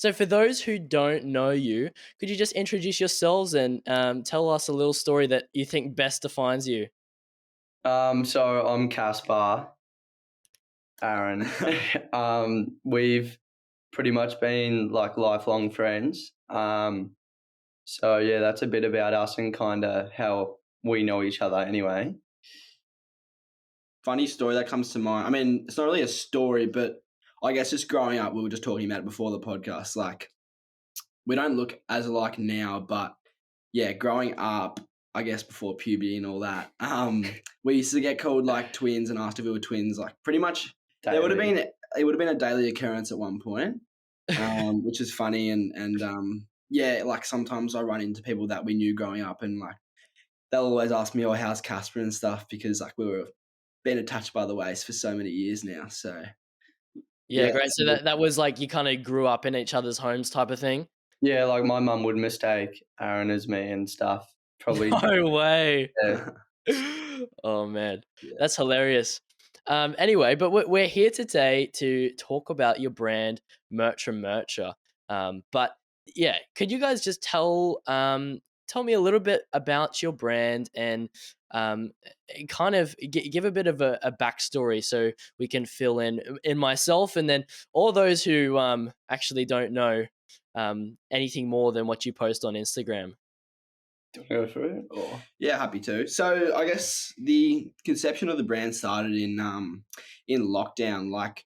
So for those who don't know you, could you just introduce yourselves and tell us a little story that you think best defines you? So I'm Casper, Aron. We've pretty much been like lifelong friends. So yeah, that's a bit about us and kind of how we know each other anyway. Funny story that comes to mind. I mean, it's not really a story, but I guess just growing up, we were just talking about it before the podcast. Like, we don't look as alike now, but yeah, growing up, I guess before puberty and all that, we used to get called like twins and asked if we were twins. Like, pretty much, it would have been a daily occurrence at one point, which is funny. And yeah, like sometimes I run into people that we knew growing up, and like they'll always ask me, "Oh, how's Casper and stuff?" Because like we were been attached by the waist for so many years now. So Yeah, great. So that was like you kind of grew up in each other's homes type of thing? Yeah, like my mum would mistake Aron as me and stuff. Probably. No way. Yeah. Oh, man. Yeah. That's hilarious. Anyway, but we're here today to talk about your brand, Mertramertra. But yeah, could you guys just tell me a little bit about your brand and kind of give a bit of a backstory so we can fill in myself and then all those who actually don't know anything more than what you post on Instagram. Do you want to go through it? Or? Yeah, happy to. So I guess the conception of the brand started in lockdown. Like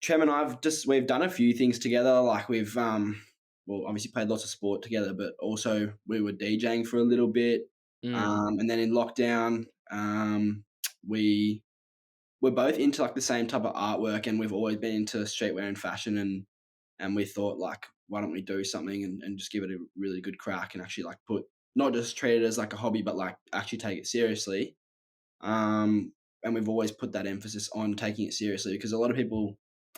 Trem and we've done a few things together. Like we've obviously played lots of sport together, but also we were DJing for a little bit. And then in lockdown, we were both into like the same type of artwork, and we've always been into streetwear and fashion, and we thought like, why don't we do something and just give it a really good crack and actually like not just treat it as like a hobby, but like actually take it seriously. And we've always put that emphasis on taking it seriously, because a lot of people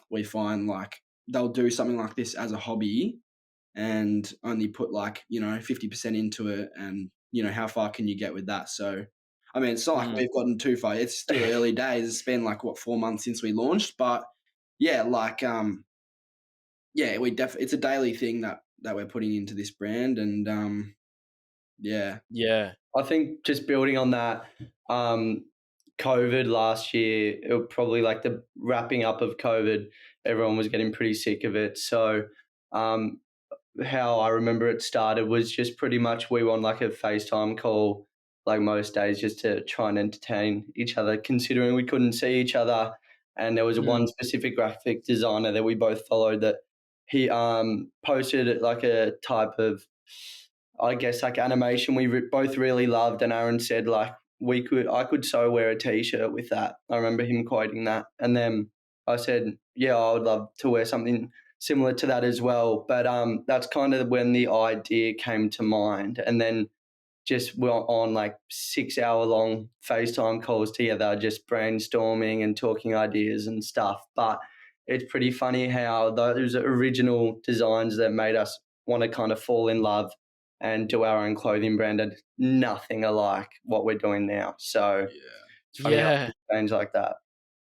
we find like they'll do something like this as a hobby and only put like, 50% into it, and how far can you get with that? So I mean, it's not like we've gotten too far. It's still early days. It's been like 4 months since we launched, but yeah, like yeah, it's a daily thing that we're putting into this brand, and yeah. I think just building on that, COVID last year, it was probably like the wrapping up of COVID, everyone was getting pretty sick of it. So how I remember it started was just pretty much we were on like a FaceTime call like most days just to try and entertain each other, considering we couldn't see each other. And there was one specific graphic designer that we both followed that he posted like a type of, I guess, like animation we both really loved, and Aron said like I could so wear a t-shirt with that. I remember him quoting that, and then I said, yeah, I would love to wear something similar to that as well. But that's kind of when the idea came to mind, and then just we're on like 6-hour long FaceTime calls together, just brainstorming and talking ideas and stuff. But it's pretty funny how those original designs that made us want to kind of fall in love and do our own clothing brand are nothing alike what we're doing now. So it's funny how things change like that.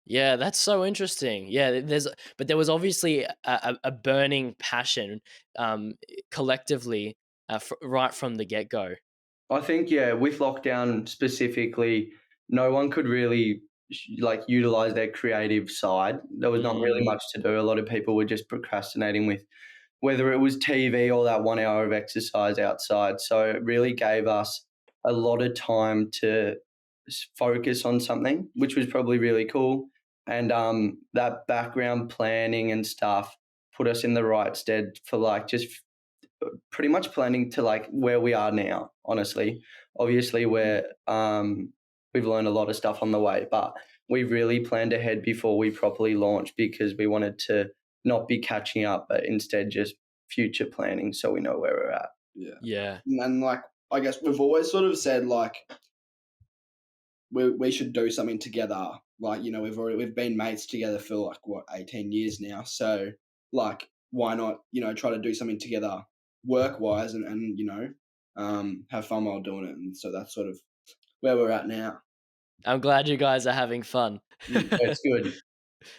Yeah, that's so interesting. Yeah, but there was obviously a burning passion collectively right from the get-go. I think, yeah, with lockdown specifically, no one could really like utilize their creative side. There was not really much to do. A lot of people were just procrastinating with whether it was TV or that 1 hour of exercise outside. So it really gave us a lot of time to focus on something, which was probably really cool. And that background planning and stuff put us in the right stead for like just pretty much planning to like where we are now, honestly. Obviously, we've learned a lot of stuff on the way, but we really planned ahead before we properly launched because we wanted to not be catching up, but instead just future planning so we know where we're at. Yeah. And like, I guess we've always sort of said like we should do something together. Like, we've been mates together for like 18 years now. So like, why not, try to do something together work wise and have fun while doing it. And so that's sort of where we're at now. I'm glad you guys are having fun. It's good.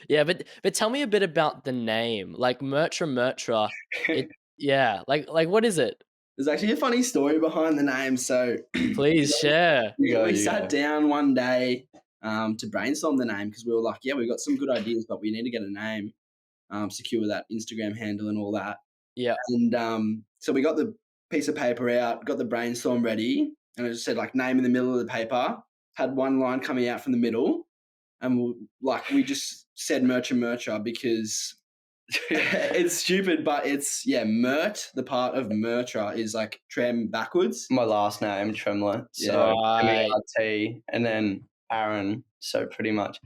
Yeah, but tell me a bit about the name, like Mertramertra. It yeah, like what is it? There's actually a funny story behind the name. So Please share. You go, we you sat go. down one day to brainstorm the name because we were like, yeah, we've got some good ideas, but we need to get a name, secure that Instagram handle and all that. Yeah. And so we got the piece of paper out, got the brainstorm ready, and it just said like name in the middle of the paper, had one line coming out from the middle, and we just said Mertramertra because it's stupid, but it's Mert. The part of Mertra is like trem backwards. My last name, Tremlett. Yeah. So Right. MERT and then Aron. So pretty much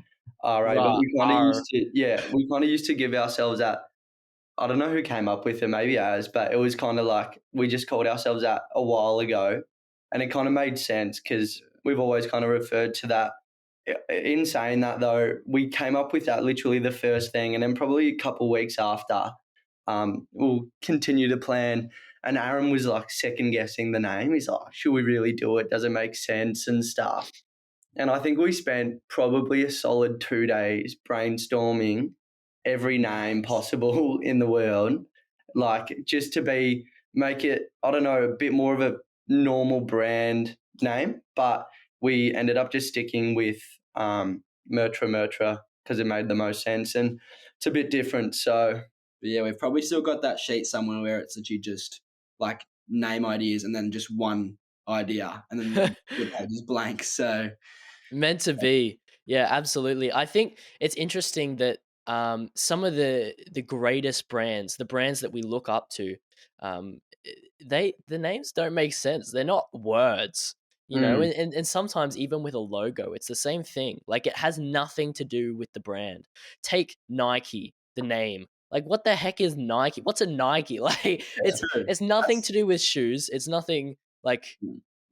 RA. But Right. we kind of used to give ourselves that. I don't know who came up with it, maybe Az, but it was kind of like we just called ourselves that a while ago. And it kind of made sense because we've always kind of referred to that. In saying that, though, we came up with that literally the first thing. And then probably a couple of weeks after, we'll continue to plan. And Aaron was like second guessing the name. He's like, should we really do it? Does it make sense and stuff? And I think we spent probably a solid 2 days brainstorming every name possible in the world, like just to make it, I don't know, a bit more of a normal brand name. But we ended up just sticking with Mertramertra because it made the most sense and it's a bit different. So But yeah, we've probably still got that sheet somewhere where it's literally just like name ideas and then just one idea, and then the page is blank. So Meant to be. Yeah, absolutely. I think it's interesting that some of the greatest brands, the brands that we look up to, the names don't make sense. They're not words, you know. mm, And sometimes even with a logo, it's the same thing. Like it has nothing to do with the brand. Take Nike, the name. Like what the heck is Nike? What's a Nike? Like true. it's nothing to do with shoes. It's nothing like.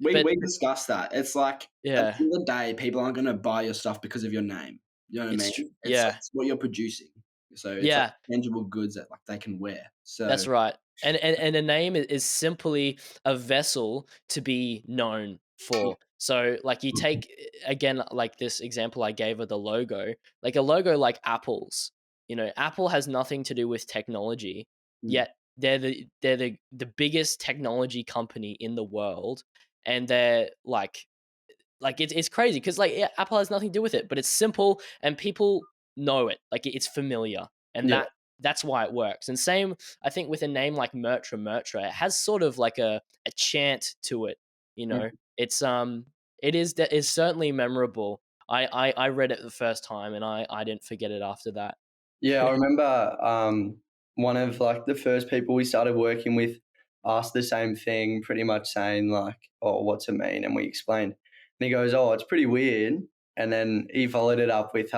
We But discussed that. It's like at the yeah, end of the day, people aren't going to buy your stuff because of your name. You know what I it's mean? yeah. It's what you're producing. So it's like Yeah, tangible goods that like they can wear. So that's right. And a name is simply a vessel to be known for. So like you take again like this example I gave of the logo, like a logo like Apple's. You know, Apple has nothing to do with technology, mm, yet they're the biggest technology company in the world, and they're like it's crazy because like yeah, Apple has nothing to do with it, but it's simple and people know it. Like it's familiar, and yeah, that's why it works. And same, I think, with a name like Mertramertra, it has sort of like a chant to it. You mm, know, it's certainly memorable. I read it the first time, and I didn't forget it after that. yeah. I remember one of like the first people we started working with asked the same thing, pretty much saying like, "Oh, what's it mean?" And we explained, and he goes, "Oh, it's pretty weird." And then he followed it up with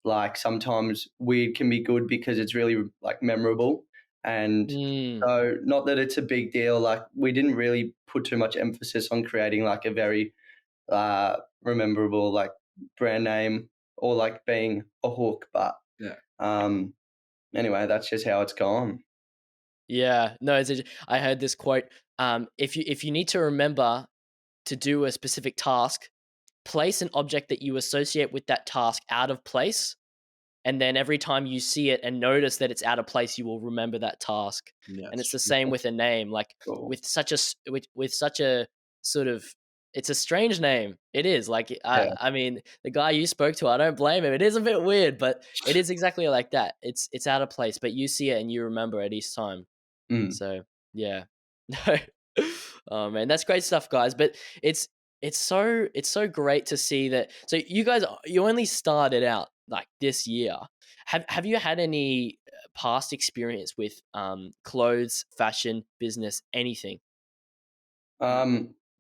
like sometimes weird can be good because it's really like memorable. And Mm, so not that it's a big deal, like we didn't really put too much emphasis on creating like a very rememberable like brand name or like being a hook. But yeah. um, anyway, that's just how it's gone. yeah, no, I heard this quote. If you need to remember to do a specific task, place an object that you associate with that task out of place, and then every time you see it and notice that it's out of place, you will remember that task. Yeah, And it's it's the true. same with a name, like Cool. with such a sort of, it's a strange name. It is like Yeah. I mean the guy you spoke to, I don't blame him. It is a bit weird, but it is exactly like that. It's out of place, but you see it and you remember it each time. Mm. So yeah. No. Oh man, that's great stuff, guys. But it's so great to see that. So you guys, you only started out like this year. Have you had any past experience with clothes, fashion, business, anything?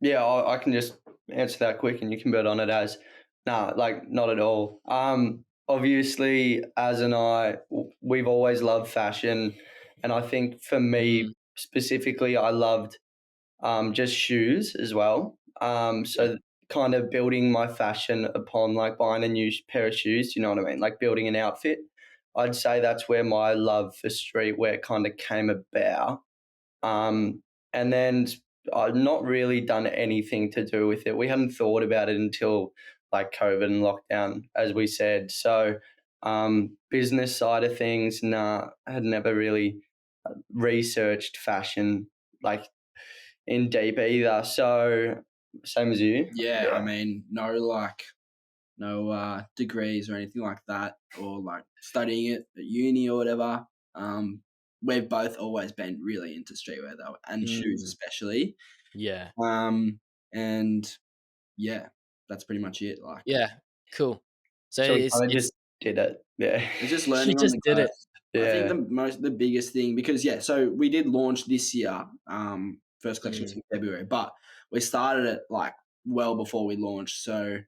Yeah, I can just answer that quick and you can build on it as, nah, like not at all. Obviously, Az and we've always loved fashion. And I think for me Mm, specifically, I loved just shoes as well. yeah. So kind of building my fashion upon like buying a new pair of shoes, you know what I mean? Like building an outfit. I'd say that's where my love for streetwear kind of came about. And then I've not really done anything to do with it. We hadn't thought about it until like COVID and lockdown, as we said. So Business side of things, nah, I had never really researched fashion like in deep either. So same as you. Yeah, I mean, no degrees or anything like that, or like studying it at uni or whatever. We've both always been really into streetwear though, and shoes Mm, especially. yeah. And yeah, that's pretty much it. Like, Yeah. Cool. So So we kind of it's just did it. Yeah. it's just you learning on just the did go. it. I think Yeah. the biggest thing, because yeah, so we did launch this year. First collection was Mm, in February, but we started it like well before we launched. So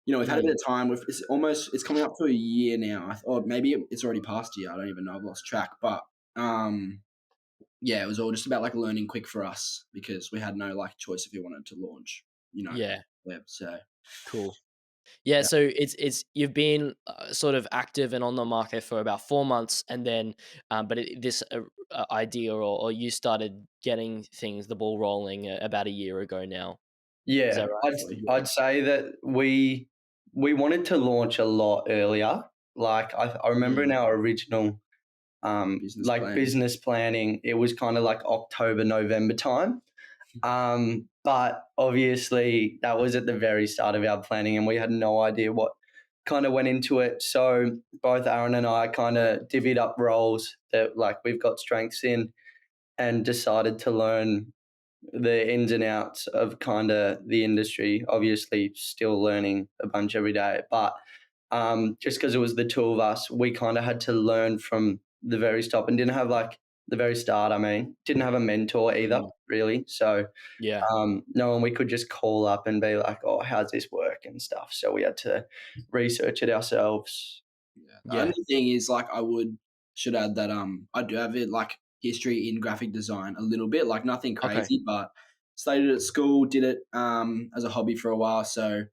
we've had a bit mm, of time. It's coming up to a year now, or maybe it's already past a year. I don't even know. I've lost track. But yeah, it was all just about like learning quick for us because we had no like choice if we wanted to launch. yeah. Web. So Cool. Yeah, yeah, so it's you've been sort of active and on the market for about 4 months, and then but this idea or you started getting the ball rolling about a year ago now. Is that Yeah. right? I'd say that we wanted to launch a lot earlier. Like I remember in Mm, our original business like plan. business planning, it was kind of like October, November time. But obviously that was at the very start of our planning and we had no idea what kind of went into it. So both Aaron and I kind of divvied up roles that like we've got strengths in and decided to learn the ins and outs of kind of the industry. Obviously, still learning a bunch every day, but just because it was the two of us, we kind of had to learn from the very start and didn't have like the very start. I mean, didn't have a mentor either, mm, really. So yeah. no one we could just call up and be like, "Oh, how's this work?" and stuff. So we had to research it ourselves. Yeah. The Yeah. only thing is, like, should add that I do have it like history in graphic design a little bit, like nothing Okay. crazy, but studied it at school, did it as a hobby for a while. So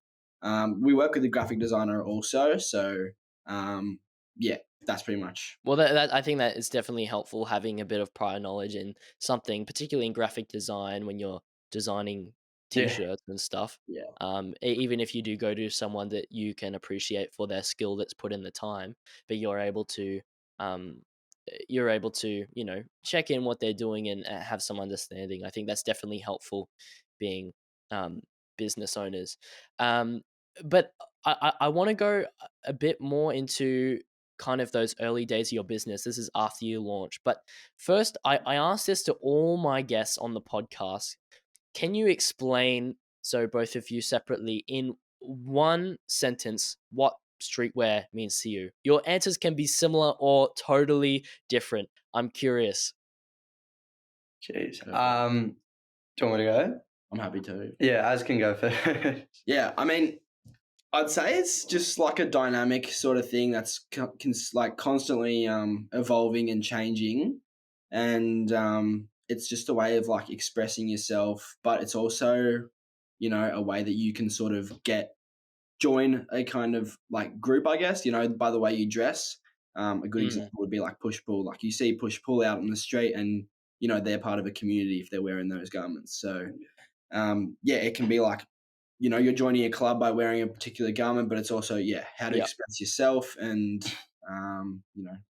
we work with a graphic designer also. So um, yeah, that's pretty much. Well, I think that is definitely helpful having a bit of prior knowledge in something, particularly in graphic design when you're designing Yeah, t-shirts and stuff. Yeah. Even if you do go to someone that you can appreciate for their skill that's put in the time, but um, you're able to, check in what they're doing and have some understanding. I think that's definitely helpful being um, business owners. Um, but I want to go a bit more into kind of those early days of your business. This is after you launch. But first, I asked this to all my guests on the podcast. Can you explain, so both of you separately, in one sentence, what streetwear means to you? Your answers can be similar or totally different. I'm curious. jeez. Go for it. Do you want me to go? I'm happy to. Yeah, Az can go first. Yeah, I mean, I'd say it's just like a dynamic sort of thing that's like constantly evolving and changing, and it's just a way of like expressing yourself. But it's also, a way that you can sort of join a kind of like group, I guess. By the way you dress. A good Mm, example would be like push pull. Like you see push pull out on the street, and they're part of a community if they're wearing those garments. So yeah, it can be like you're joining a club by wearing a particular garment, but it's also, yeah, how to yeah. express yourself and,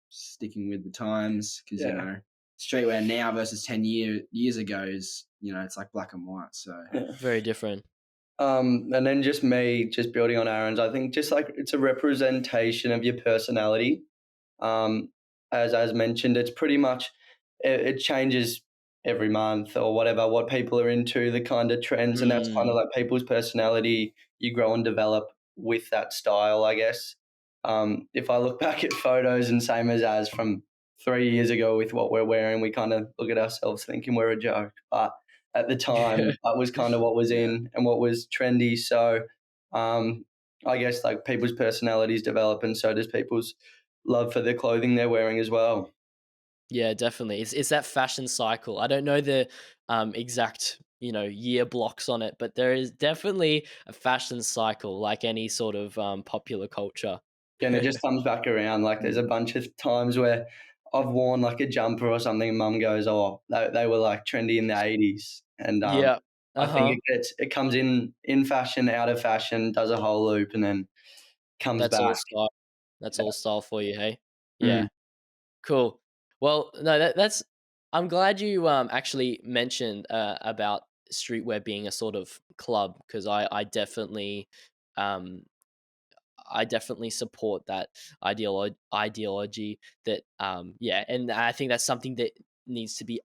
sticking with the times because, Yeah. streetwear now versus 10 years ago is, it's like black and white. So, Yeah. Very different. And then just me, just building on Aaron's, I think just like it's a representation of your personality. Um, as mentioned, it's pretty much it changes every month or whatever what people are into, the kind of trends, and that's kind of Mm, like people's personality. You grow and develop with that style, I guess. If I look back at photos and same as from 3 years ago with what we're wearing, we kind of look at ourselves thinking we're a joke, but at the time that was kind of what was yeah. in and what was trendy. So um, I guess like people's personalities develop, and so does people's love for the clothing they're wearing as well. yeah, definitely. It's that fashion cycle. I don't know the exact year blocks on it, but there is definitely a fashion cycle, like any sort of popular culture. And it just comes back around. Like there's a bunch of times where I've worn like a jumper or something, and mum goes, "Oh, they were like trendy in the '80s," and Yeah. I think Uh-huh. it comes in fashion, out of fashion, does a whole loop, and then comes That's all back. style. That's all style for you, hey? Mm. Yeah, cool. Well, no, that's. I'm glad you actually mentioned about streetwear being a sort of club, because um I definitely support that ideology that yeah, and I think that's something that needs to be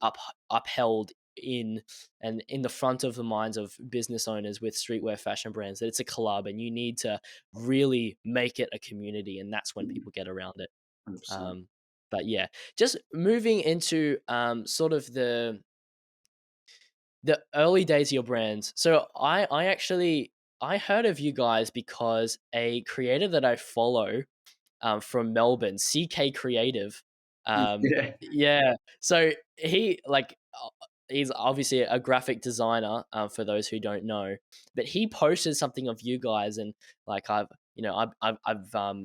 upheld in and in the front of the minds of business owners with streetwear fashion brands, that it's a club and you need to really make it a community, and that's when people get around it. 100%. Um but yeah, just moving into sort of the early days of your brands. So I actually I heard of you guys because a creator that I follow from Melbourne, CK Creative. Yeah. Yeah, so he's obviously a graphic designer. For those who don't know, but he posted something of you guys, and like I've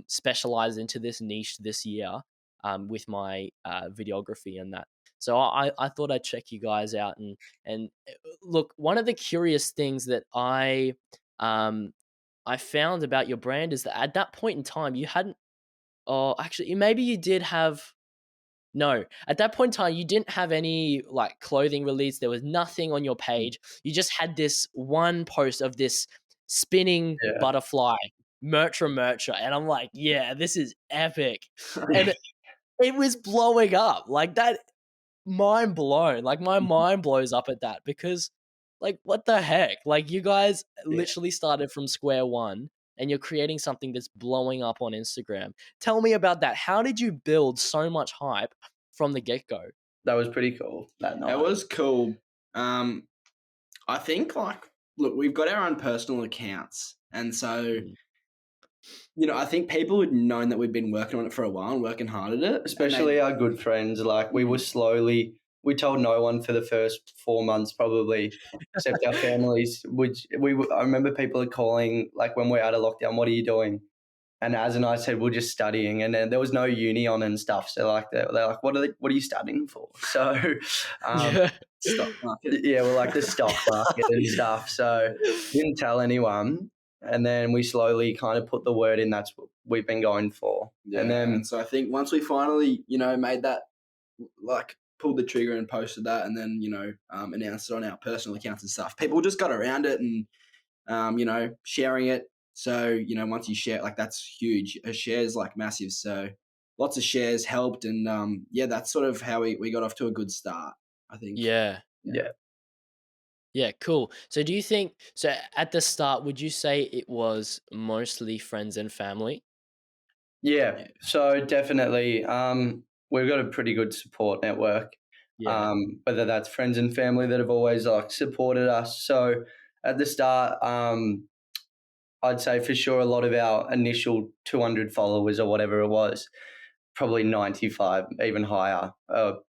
specialized into this niche this year with my videography and that. So I thought I'd check you guys out, and look, one of the curious things that um I found about your brand is that at that point in time you hadn't. Oh, actually, maybe you did have. No, at that point in time, you didn't have any like clothing release. There was nothing on your page. You just had this one post of this spinning Yeah. butterfly, Mertramertra, and I'm like, yeah, this is epic, Yeah. and it was blowing up like that. Mind blown. Like my mind blows up at that, because like what the heck? Like you guys Yeah. literally started from square one and you're creating something that's blowing up on Instagram. Tell me about that. How did you build so much hype from the get-go? That was pretty cool that It night. was cool. I think like look, we've got our own personal accounts, and so Mm. I think people had known that we'd been working on it for a while and working hard at it, Especially our good friends. Like we were we told no one for the first 4 months probably, except our families. Which I remember people are calling like when we're out of lockdown. What are you doing? And Az and I said we're just studying, and then there was no uni on and stuff. So like they're like, what are you studying for? So, Yeah. stock market. yeah, we're like the stock market and stuff. So didn't tell anyone, and then we slowly kind of put the word in. That's what we've been going for, Yeah, and then and so I think once we finally, made that, like pulled the trigger and posted that, and then announced it on our personal accounts and stuff, people just got around it and sharing it. So once you share, like that's huge. A share is like massive. So lots of shares helped, and yeah, that's sort of how we got off to a good start, I think. Yeah. yeah. Yeah, cool. So do you think so at the start would you say it was mostly friends and family? Yeah, Yeah. so definitely, we've got a pretty good support network. Yeah. Whether that's friends and family that have always like supported us. So at the start, I'd say for sure a lot of our initial 200 followers or whatever it was, probably 95, even higher,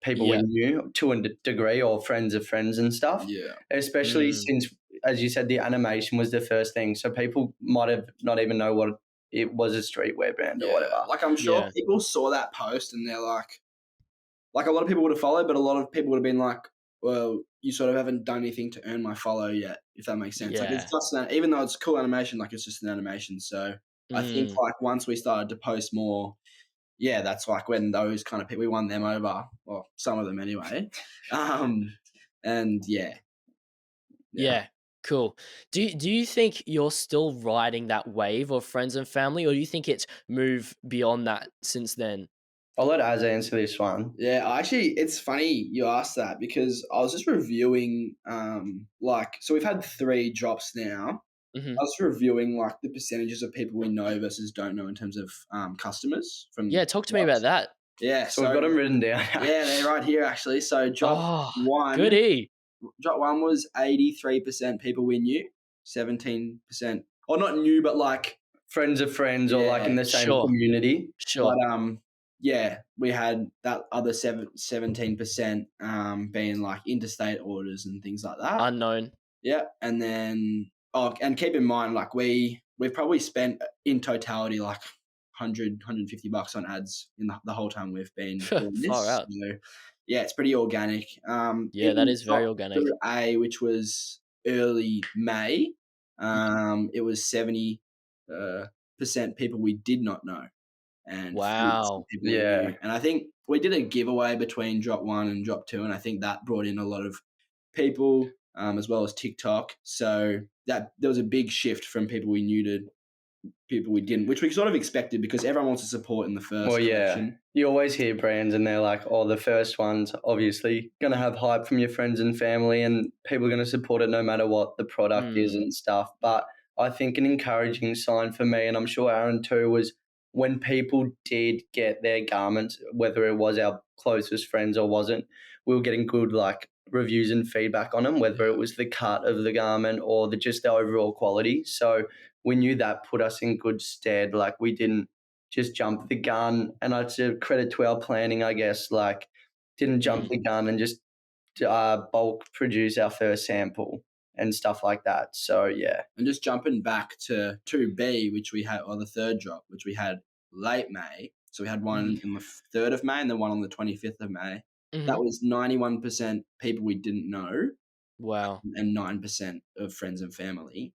people we Yeah. knew to a degree or friends of friends and stuff. Yeah. Especially Mm. since, as you said, the animation was the first thing, so people might have not even know what it was a streetwear brand or Yeah. whatever. Like I'm sure Yeah. people saw that post and they're like a lot of people would have followed, but a lot of people would have been like, well, you sort of haven't done anything to earn my follow yet, if that makes sense. Like it's Yeah. just even though it's cool animation, like it's just an animation. So I think Mm. like once we started to post more, yeah, that's like when those kind of people, we won them over. Well, some of them anyway. And yeah. Yeah. Cool. Do you think you're still riding that wave of friends and family, or do you think it's moved beyond that since then? I'll let Az answer this one. Yeah, actually, it's funny you asked that because I was just reviewing, so we've had 3 drops now. Hmm. I was reviewing like the percentages of people we know versus don't know in terms of customers from Yeah, talk to me about drops. that. Yeah, So we've so got them written down. yeah, they're right here actually. So Oh, one, goody. drop one was 83% people we knew, 17%, or not new, but like Friends of friends or like in yeah, the same Sure. community. Sure. but yeah, we had that other 17% being like interstate orders and things like that. Unknown. Yeah, and then and keep in mind, like we've probably spent in totality like 150 bucks on ads in the whole time we've been doing Far this. out. So yeah, it's pretty organic. Yeah, that In is very top organic. A, which was early May, it was 70% people we did not know. and through some Wow. people we Yeah. knew. And I think we did a giveaway between drop 1 and drop 2, and I think that brought in a lot of people, as well as TikTok. So that there was a big shift from people we knew to people we didn't, which we sort of expected because everyone wants to support in the Well, first yeah. collection. You always hear brands and they're like, oh, the first one's obviously going to have hype from your friends and family and people are going to support it no matter what the product is Mm. and stuff. But I think an encouraging sign for me, and I'm sure Aaron too, was when people did get their garments, whether it was our closest friends or wasn't, we were getting good like reviews and feedback on them, whether it was the cut of the garment or just the overall quality. So we knew that put us in good stead. Like we didn't just jump the gun, and it's a credit to our planning, I guess. Like, didn't jump Mm. the gun and just bulk produce our first sample and stuff like that. So yeah, And just jumping back to 2B, which we had, or the third drop, which we had late May. So we had one on the 3rd of May and then one on the 25th of May. Mm-hmm. That was 91% people we didn't know Wow. and 9% of friends and family.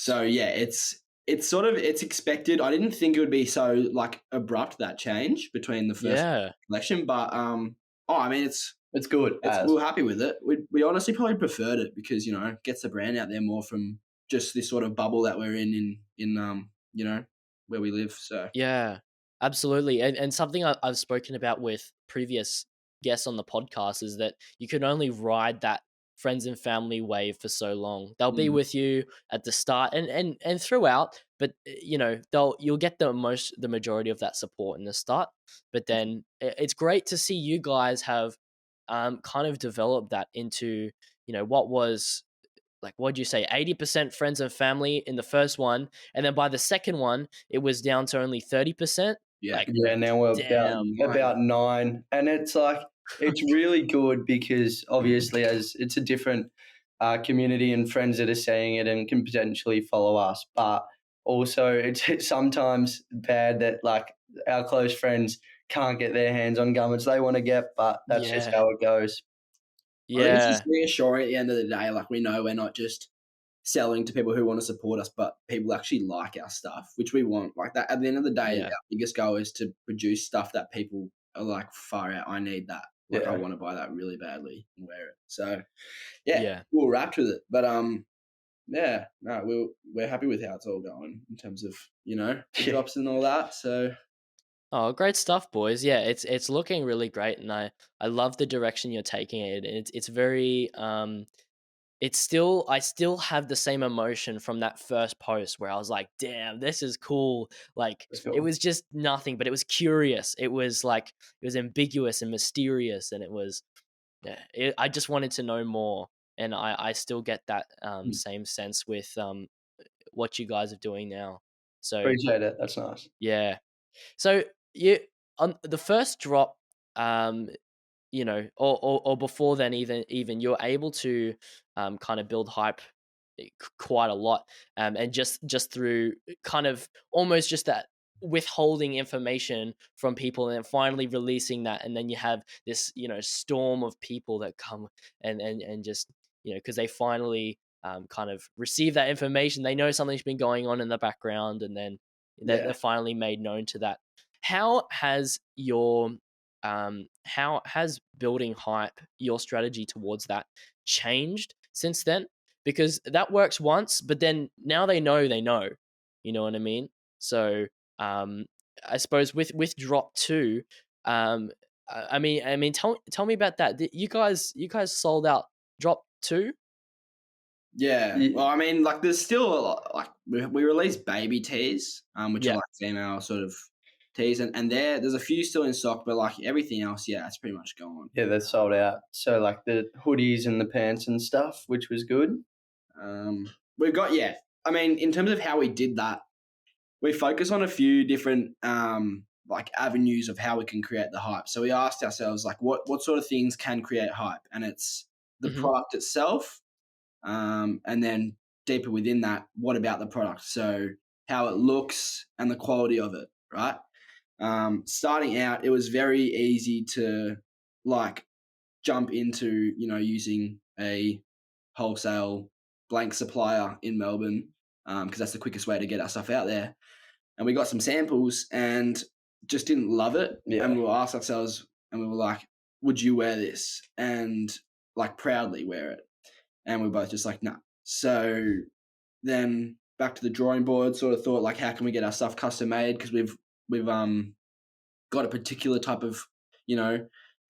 So yeah, it's sort of, it's expected. I didn't think it would be so like abrupt, that change between the first Yeah. collection, but I mean it's good. we were happy with it. We honestly probably preferred it because, gets the brand out there more from just this sort of bubble that we're in where we live. So Yeah, absolutely. And something I've spoken about with previous guests on the podcast is that you can only ride that friends and family wave for so long. They'll be with you at the start and throughout, but you'll get the majority of that support in the start. But then it's great to see you guys have kind of developed that into, what was like, what'd you say, 80% friends and family in the first one, and then by the second one it was down to only 30%. yeah, Like, Yeah, now we're damn. about 9, and it's like it's really good because obviously as it's a different community and friends that are saying it and can potentially follow us, but also it's sometimes bad that like our close friends can't get their hands on garments they want to get, but that's just Yeah. how it goes. I think it's just Yeah. reassuring at the end of the day. Like we know we're not just selling to people who want to support us, but people actually like our stuff, which we want. Like that. At the end of the day, Yeah. our biggest goal is to produce stuff that people are like, far out. I need that. Like I Yeah. want to buy that really badly and wear it. So yeah, Yeah. we were wrapped with it. But yeah, no, we're happy with how it's all going in terms of the drops and all that. So Oh, great stuff, boys. Yeah, it's looking really great, and I love the direction you're taking it. It's very I still have the same emotion from that first post where I was like, damn, this is cool. Like, That's it cool. was just nothing, but it was curious. It was like, it was ambiguous and mysterious, and it was, yeah, I just wanted to know more. And I still get that same sense with what you guys are doing now. So, Appreciate it. That's nice. yeah. So, you on the first drop, um, or before then, even you're able to kind of build hype quite a lot, and just through kind of almost just that withholding information from people and then finally releasing that, and then you have this storm of people that come and just because they finally kind of receive that information, they know something's been going on in the background, and then they're Yeah. finally made known to that. How has your how has building hype, your strategy towards that, changed since then? Because that works once, but then now they know, you know what I mean? So I suppose with drop 2, I mean tell me about that. You guys sold out drop 2? yeah, well, I mean, like there's still a lot, like we released baby tees, which are Yeah. like female sort of tees, and there's a few still in stock, but like everything else, yeah, it's pretty much gone. Yeah, they're sold out. So like the hoodies and the pants and stuff, which was good. We've got, yeah, I mean, in terms of how we did that, we focus on a few different like avenues of how we can create the hype. So we asked ourselves like what sort of things can create hype, and it's the Mm-hmm. product itself, and then deeper within that, what about the product? So how it looks and the quality of it, right? Starting out, it was very easy to like jump into using a wholesale blank supplier in Melbourne, because that's the quickest way to get our stuff out there. and we got some samples and just didn't love it. Yeah. And we were asked ourselves, and we were like, would you wear this? And like proudly wear it. And we were both just like, nah. So then back to the drawing board, sort of thought like, how can we get our stuff custom made? Because we've got a particular type of,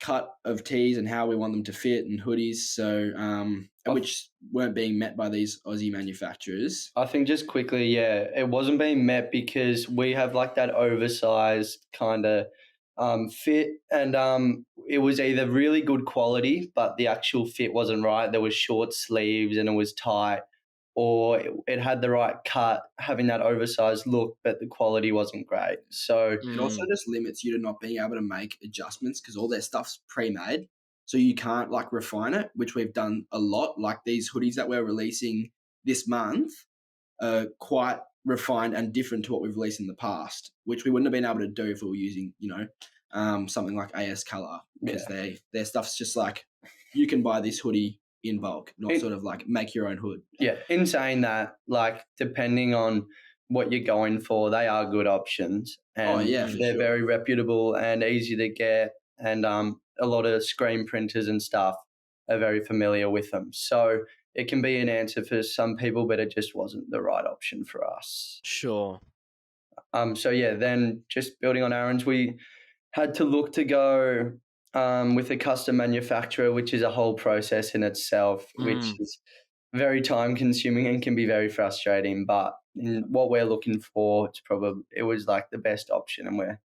cut of tees and how we want them to fit and hoodies. So, which weren't being met by these Aussie manufacturers. I think just quickly, it wasn't being met because we have like that oversized kind of fit, and it was either really good quality, but the actual fit wasn't right. There was short sleeves and it was tight, or it had the right cut, having that oversized look, but the quality wasn't great. So It also just limits you to not being able to make adjustments because all their stuff's pre-made. So you can't like refine it, which we've done a lot. Like these hoodies that we're releasing this month are quite refined and different to what we've released in the past, which we wouldn't have been able to do if we were using, something like AS Color, because their stuff's just like, you can buy this hoodie in bulk, not sort of like make your own hood. Yeah, in saying that, like depending on what you're going for, they are good options, and they're very reputable and easy to get, and a lot of screen printers and stuff are very familiar with them. So it can be an answer for some people, but it just wasn't the right option for us. Sure. So then just building on Aron's, we had to look to go with a custom manufacturer, which is a whole process in itself, which is very time consuming and can be very frustrating. But in what we're looking for, it was like the best option, and we're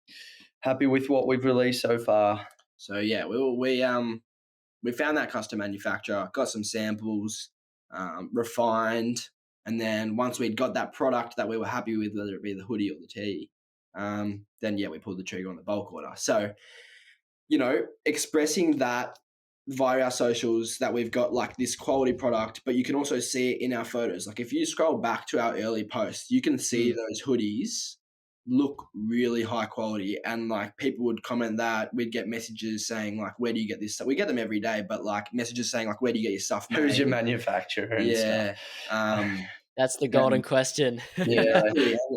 happy with what we've released so far. So we found that custom manufacturer, got some samples, refined, and then once we'd got that product that we were happy with, whether it be the hoodie or the tee, then we pulled the trigger on the bulk order. So, expressing that via our socials that we've got like this quality product, but you can also see it in our photos. Like if you scroll back to our early posts, you can see those hoodies look really high quality, and like people would comment that. We'd get messages saying like, where do you get this stuff? We get them every day, but like messages saying like, where do you get your stuff made? Who's your manufacturer and stuff? That's the golden question. Yeah.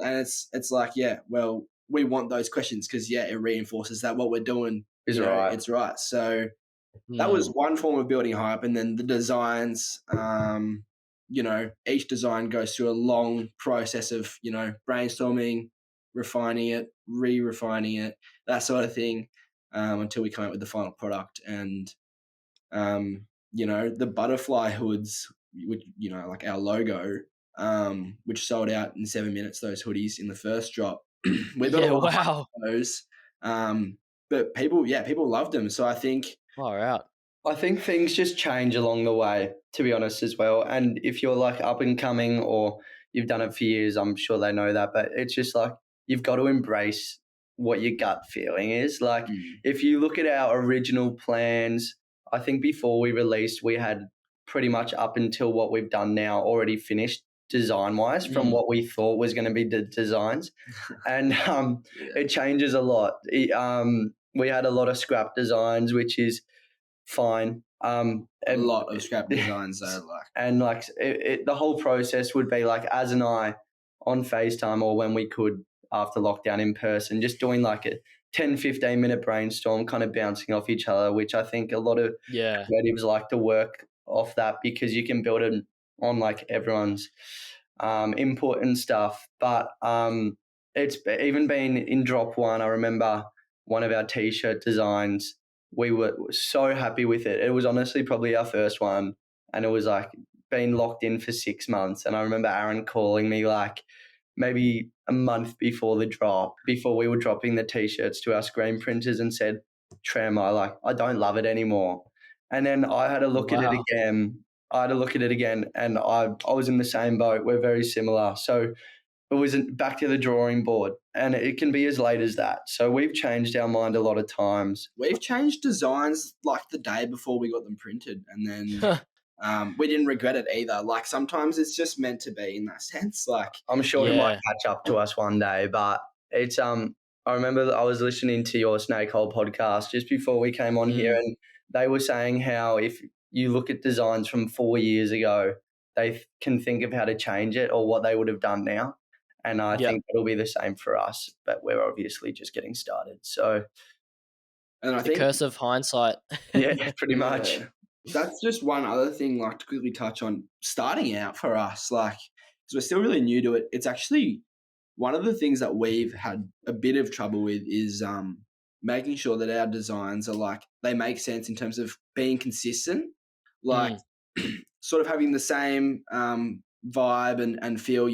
And it's like, well, we want those questions because it reinforces that what we're doing is right. It's right. So that was one form of building hype. And then the designs, each design goes through a long process of, brainstorming, refining it, re-refining it, that sort of thing, until we come out with the final product. And, the butterfly hoods, which, like our logo, which sold out in 7 minutes, those hoodies in the first drop. We've got a lot of those. But people loved them. So I think I think things just change along the way, to be honest, as well. And if you're like up and coming or you've done it for years, I'm sure they know that. But it's just like you've got to embrace what your gut feeling is. Like if you look at our original plans, I think before we released, we had pretty much up until what we've done now already finished design-wise from what we thought was going to be the designs. And it changes a lot. We had a lot of scrap designs, which is fine. A lot of scrap designs, though. And the whole process would be like Az and I on FaceTime, or when we could after lockdown in person, just doing like a 10-15 minute brainstorm, kind of bouncing off each other, which I think a lot of creatives like to work off that because you can build it on like everyone's input and stuff. But it's even been in drop one. I remember one of our t-shirt designs, we were so happy with it. It was honestly probably our first one, and it was like been locked in for 6 months. And I remember Aron calling me like maybe a month before the drop, before we were dropping the t-shirts to our screen printers, and said, Trem, I don't love it anymore. And then I had a look at it again. And I was in the same boat. We're very similar. So it was back to the drawing board, and it can be as late as that. So we've changed our mind a lot of times. We've changed designs like the day before we got them printed, and then we didn't regret it either. Like sometimes it's just meant to be in that sense. Like I'm sure it might catch up to us one day, but it's I remember I was listening to your Snakehole podcast just before we came on here, and they were saying how if you look at designs from 4 years ago, they can think of how to change it or what they would have done now. And I Yep. think it'll be the same for us, but we're obviously just getting started. So And I The think curse of hindsight. yeah, pretty much. Yeah. That's just one other thing, like, to quickly touch on starting out for us, like, because we're still really new to it. It's actually one of the things that we've had a bit of trouble with is making sure that our designs are like, they make sense in terms of being consistent, like sort of having the same vibe and feel,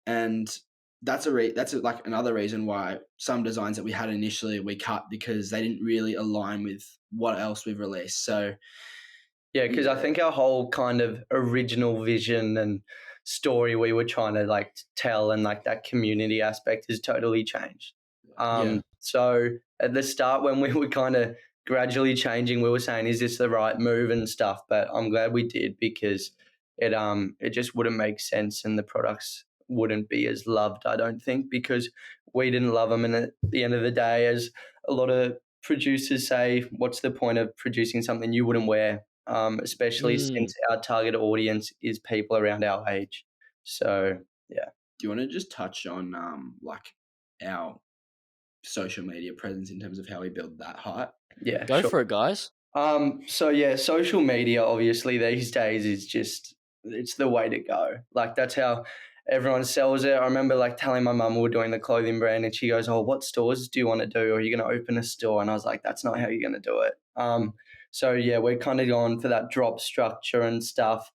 and that's like another reason why some designs that we had initially we cut, because they didn't really align with what else we've released. So Yeah, because I think our whole kind of original vision and story we were trying to like tell, and like that community aspect has totally changed. Yeah. So at the start, when we were kind of gradually changing, we were saying, "Is this the right move?" and stuff. But I'm glad we did, because it just wouldn't make sense, and the products wouldn't be as loved, I don't think, because we didn't love them. And at the end of the day, as a lot of producers say, what's the point of producing something you wouldn't wear? Especially since our target audience is people around our age. So yeah. do you want to just touch on like our social media presence in terms of how we build that hype? Yeah, Go sure. for it, guys. So yeah, social media obviously these days is just, it's the way to go. Like that's how everyone sells it. I remember like telling my mum we were doing the clothing brand, and she goes, "Oh, what stores do you want to do? Or are you going to open a store?" And I was like, "That's not how you're going to do it." So yeah, we're kind of going for that drop structure and stuff.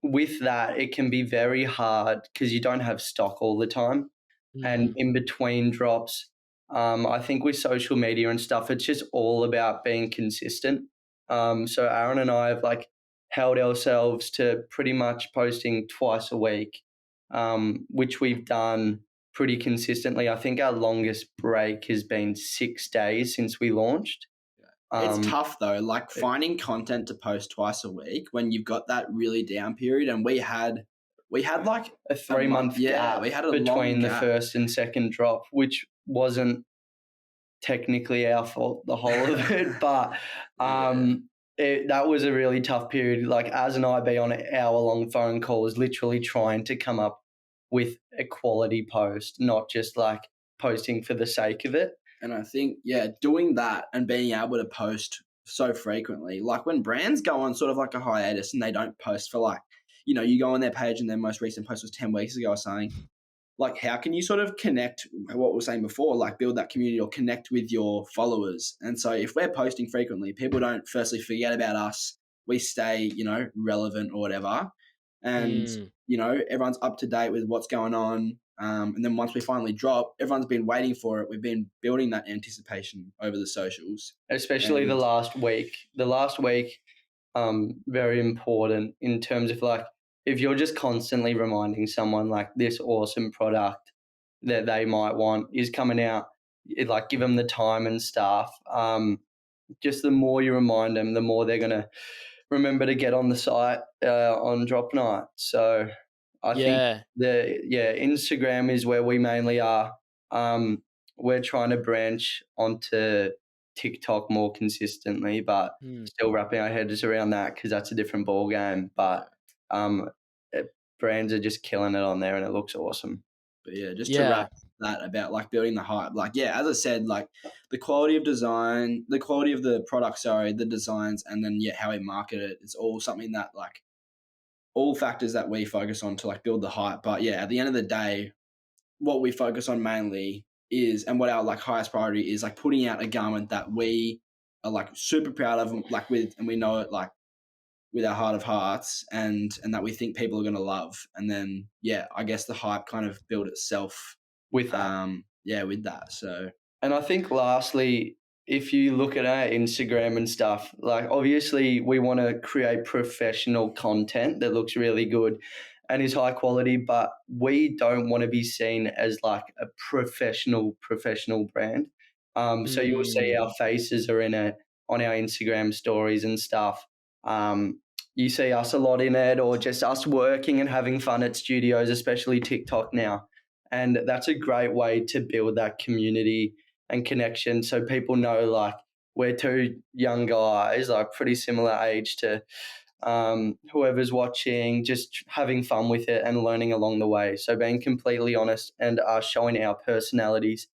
With that, it can be very hard because you don't have stock all the time, and in between drops. I think with social media and stuff, it's just all about being consistent. So Aaron and I have like held ourselves to pretty much posting twice a week, which we've done pretty consistently. I think our longest break has been 6 days since we launched. It's tough though, like finding content to post twice a week when you've got that really down period. And we had like a 3-month gap we had a between the gap. first and second drop, which wasn't technically our fault, the whole of it, but that was a really tough period. Like Az and I be on hour-long phone calls, literally trying to come up with a quality post, not just like posting for the sake of it. And I think, doing that and being able to post so frequently, like when brands go on sort of like a hiatus and they don't post for like, you go on their page and their most recent post was 10 weeks ago or something. Like, how can you sort of connect, what we were saying before, like build that community or connect with your followers? And so if we're posting frequently, people don't firstly forget about us. We stay, relevant or whatever. And, everyone's up to date with what's going on. And then once we finally drop, everyone's been waiting for it. We've been building that anticipation over the socials. Especially the last week. The last week, very important in terms of like, if you're just constantly reminding someone like this awesome product that they might want is coming out, like give them the time and stuff. Just the more you remind them, the more they're going to remember to get on the site on drop night. So I think Instagram is where we mainly are. We're trying to branch onto TikTok more consistently, but still wrapping our heads around that because that's a different ball game. But brands are just killing it on there, and it looks awesome. But to wrap that about like building the hype, like as I said, like the quality of design, the quality of the product, the designs, and then how we market it, it's all something that like all factors that we focus on to like build the hype. But at the end of the day, what we focus on mainly is, and what our like highest priority is, like putting out a garment that we are like super proud of, like and we know it like with our heart of hearts, and that we think people are going to love. And then I guess the hype kind of built itself with that. With that. So, and I think lastly, if you look at our Instagram and stuff, like obviously we want to create professional content that looks really good and is high quality, but we don't want to be seen as like a professional brand. So you'll see our faces are in it on our Instagram stories and stuff. You see us a lot in it, or just us working and having fun at studios, especially TikTok now. And that's a great way to build that community and connection, so people know like we're two young guys, like pretty similar age to whoever's watching, just having fun with it and learning along the way. So being completely honest and showing our personalities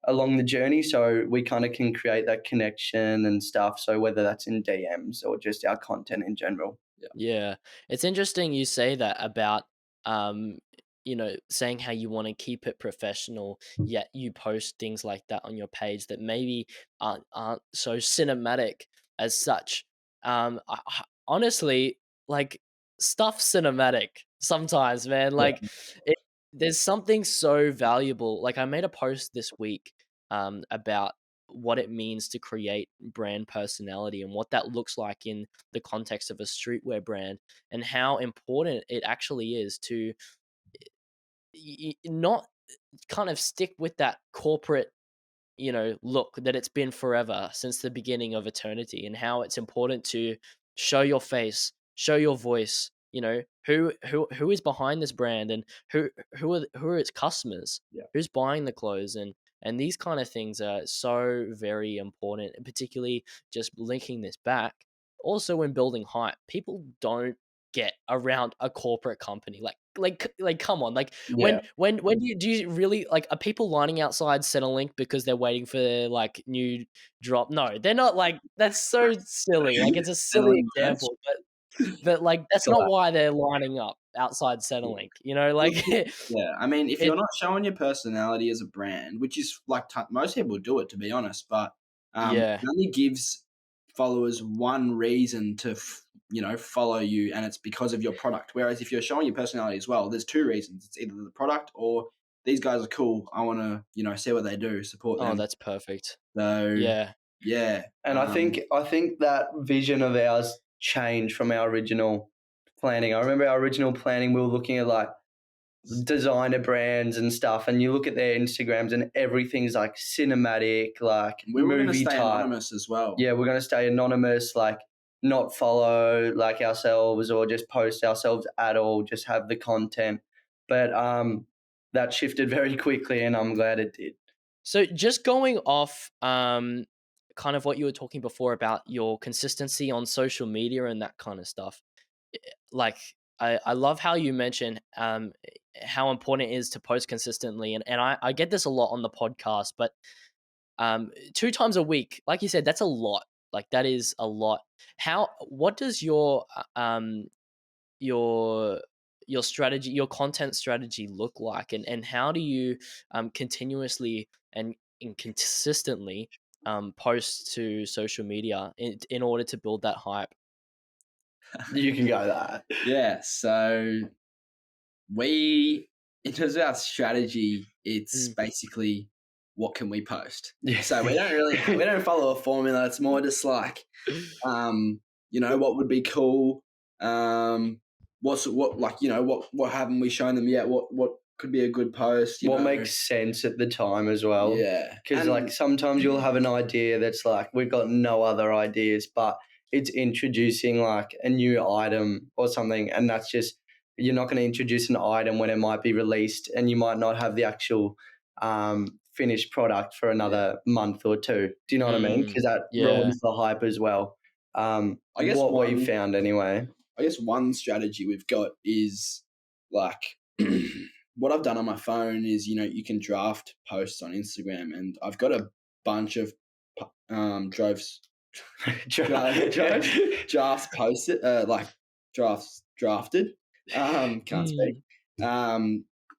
along the journey, so we kind of can create that connection and stuff. So whether that's in DMs or just our content in general. Yeah. It's interesting you say that about um saying how you want to keep it professional, yet you post things like that on your page that maybe aren't so cinematic as such. Honestly, like, stuff cinematic sometimes, man. Yeah. Like, it, there's something so valuable. Like, I made a post this week about what it means to create brand personality and what that looks like in the context of a streetwear brand, and how important it actually is to not kind of stick with that corporate look that it's been forever since the beginning of eternity, and how it's important to show your face, show your voice, who is behind this brand, and who are its customers, Yeah. who's buying the clothes, and these kind of things are so very important, and particularly just linking this back also when building hype. People don't get around a corporate company like come on, like, Yeah. when do you really, like, are people lining outside Centrelink because they're waiting for their, like, new drop? No, they're not. Like, that's so silly. Like, it's a silly Selling merch. example, but like, that's not why they're lining up outside Centrelink, like, Look, yeah, I mean, if you're it not showing your personality as a brand, which is like most people do it, to be honest, but yeah. it only gives followers one reason to follow you, and it's because of your product. Whereas if you're showing your personality as well, there's two reasons: it's either the product or these guys are cool. I want to see what they do, support Oh, them. that's perfect. So Yeah. yeah, And I think that vision of ours changed from our original planning. I remember our original planning, we were looking at like designer brands and stuff, and you look at their Instagrams and everything's like cinematic, like we were going to movie stay type. anonymous as well. Yeah, we're going to stay anonymous, like not follow like ourselves or just post ourselves at all, just have the content. But that shifted very quickly, and I'm glad it did. So just going off kind of what you were talking before about your consistency on social media and that kind of stuff. Like, I love how you mentioned how important it is to post consistently, and I get this a lot on the podcast, but 2 times a week, like you said, that's a lot. Like, that is a lot. What does your strategy, your content strategy look like, and how do you continuously and consistently post to social media in order to build that hype? You can go that. Yeah, so in terms of our strategy, it's basically what can we post. Yeah. So we don't follow a formula. It's more just like, what would be cool. What haven't we shown them yet? What could be a good post? What makes sense at the time as well. Yeah, because like sometimes you'll have an idea that's like we've got no other ideas, but it's introducing like a new item or something, and that's just, you're not going to introduce an item when it might be released and you might not have the actual finished product for another month or two. Do you know what I mean? Because that ruins the hype as well. I guess what we found anyway. I guess one strategy we've got is like what I've done on my phone is, you can draft posts on Instagram, and I've got a bunch of drafts posted, like drafts drafted. Can't speak.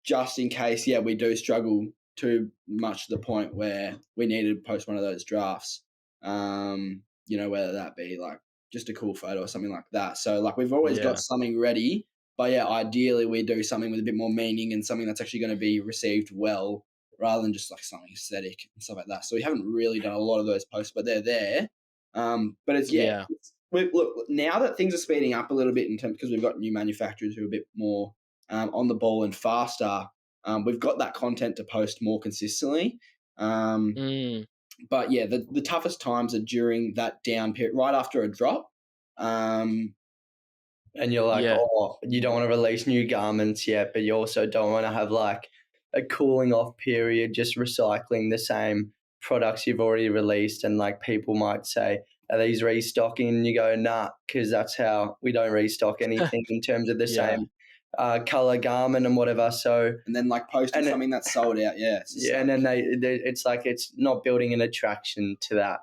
Just in case, we do struggle too much to the point where we need to post one of those drafts. Whether that be like just a cool photo or something like that. So like we've always got something ready, but ideally we do something with a bit more meaning and something that's actually going to be received well, rather than just like something aesthetic and stuff like that. So we haven't really done a lot of those posts, but they're there. But it's look, now that things are speeding up a little bit in terms, because we've got new manufacturers who are a bit more on the ball and faster. We've got that content to post more consistently. But the toughest times are during that down period, right after a drop. And you're like, you don't want to release new garments yet, but you also don't want to have like a cooling off period, just recycling the same products you've already released. And like people might say, are these restocking? You go, nah, because that's how we don't restock anything in terms of the Yeah. same color garment and whatever. So And then like posting And it- something that's sold out. Yeah. It's just yeah, and then it's like it's not building an attraction to that,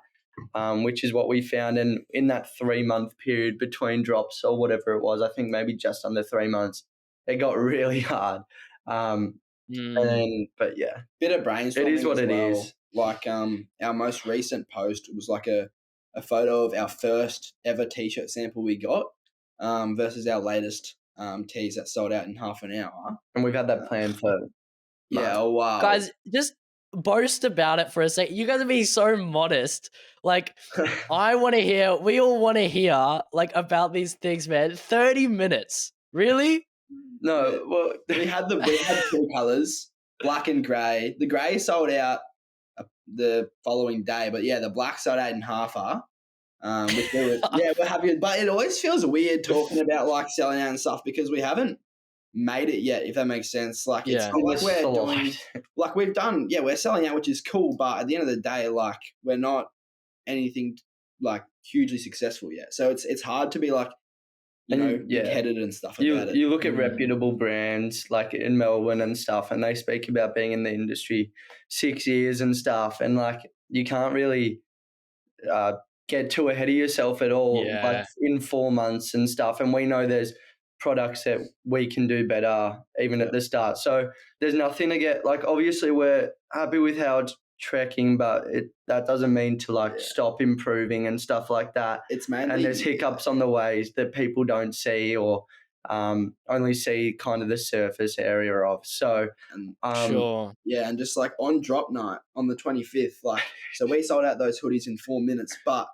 which is what we found. And in that 3-month period between drops or whatever it was, I think maybe just under 3 months, it got really hard. But yeah, bit of brainstorming. it is what as it well. is. Like our most recent post was like a photo of our first ever t-shirt sample we got versus our latest tees that sold out in half an hour. And we've had that plan for Yeah, oh wow. Guys, just boast about it for a second. You guys are being so modest. Like, I want to hear, we all want to hear, like, about these things, man. 30 minutes. Really? No, well, we had 2 colors, black and grey. The grey sold out the following day, but yeah, the black sold out in half hour. Which we're happy with. But it always feels weird talking about like selling out and stuff because we haven't made it yet, if that makes sense. Like it's not like we're doing like we've done, we're selling out, which is cool, but at the end of the day, like we're not anything like hugely successful yet. So it's hard to be like big-headed and stuff about it. You look at reputable brands like in Melbourne and stuff, and they speak about being in the industry 6 years and stuff, and like you can't really get too ahead of yourself at all, like in 4 months and stuff. And we know there's products that we can do better even at the start. So there's nothing to get, like, obviously we're happy with how it's trekking, but that doesn't mean to like stop improving and stuff like that. It's mainly, and there's hiccups on the ways that people don't see or only see kind of the surface area of. So sure. Yeah, and just like on drop night on the 25th, like, so we sold out those hoodies in 4 minutes, but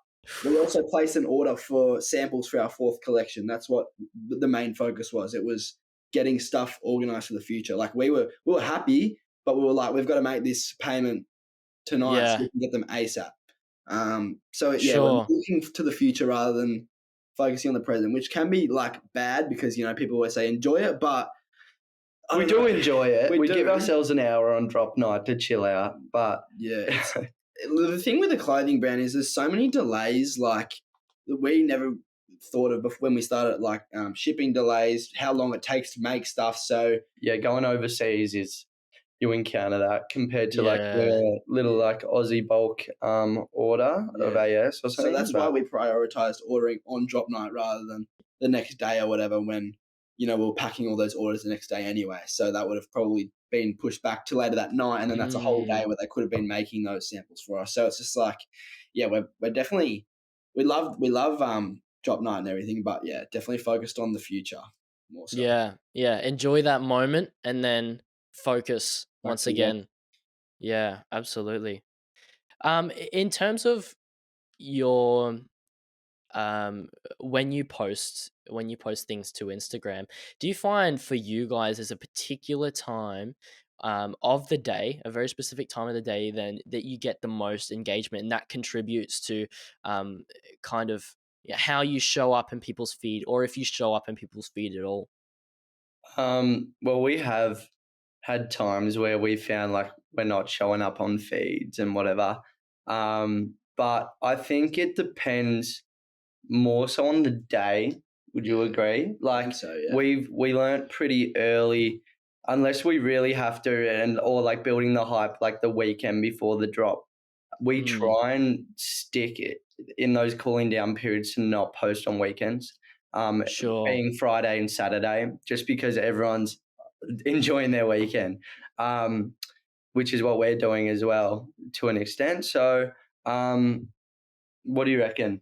we also placed an order for samples for our 4th collection. That's what the main focus was. It was getting stuff organized for the future. Like we were happy, but we were like, we've got to make this payment tonight so we can get them ASAP. We're looking to the future rather than focusing on the present, which can be like bad because, people always say enjoy it, but we do enjoy it. We give ourselves an hour on drop night to chill out, but the thing with the clothing brand is there's so many delays like that we never thought of before when we started, like shipping delays, how long it takes to make stuff. So going overseas is, you encounter that compared to like the little like Aussie bulk order of AS or something. So that's why we prioritized ordering on drop night rather than the next day or whatever when, we were packing all those orders the next day anyway. So that would have probably been pushed back to later that night, and then that's a whole day where they could have been making those samples for us. So it's just like, we're definitely, we love drop night and everything, but definitely focused on the future more so. Enjoy that moment and then focus once again. Yeah, absolutely. In terms of your when you post things to Instagram, do you find for you guys there's a particular time of the day, a very specific time of the day then that you get the most engagement and that contributes to kind of how you show up in people's feed, or if you show up in people's feed at all? Well, we have had times where we found like we're not showing up on feeds and whatever, but I think it depends more so on the day. Would you agree? Like so, yeah. we learnt pretty early, unless we really have to, or like building the hype like the weekend before the drop, we try and stick it in those cooling down periods to not post on weekends. Being Friday and Saturday, just because everyone's enjoying their weekend, which is what we're doing as well to an extent. So what do you reckon?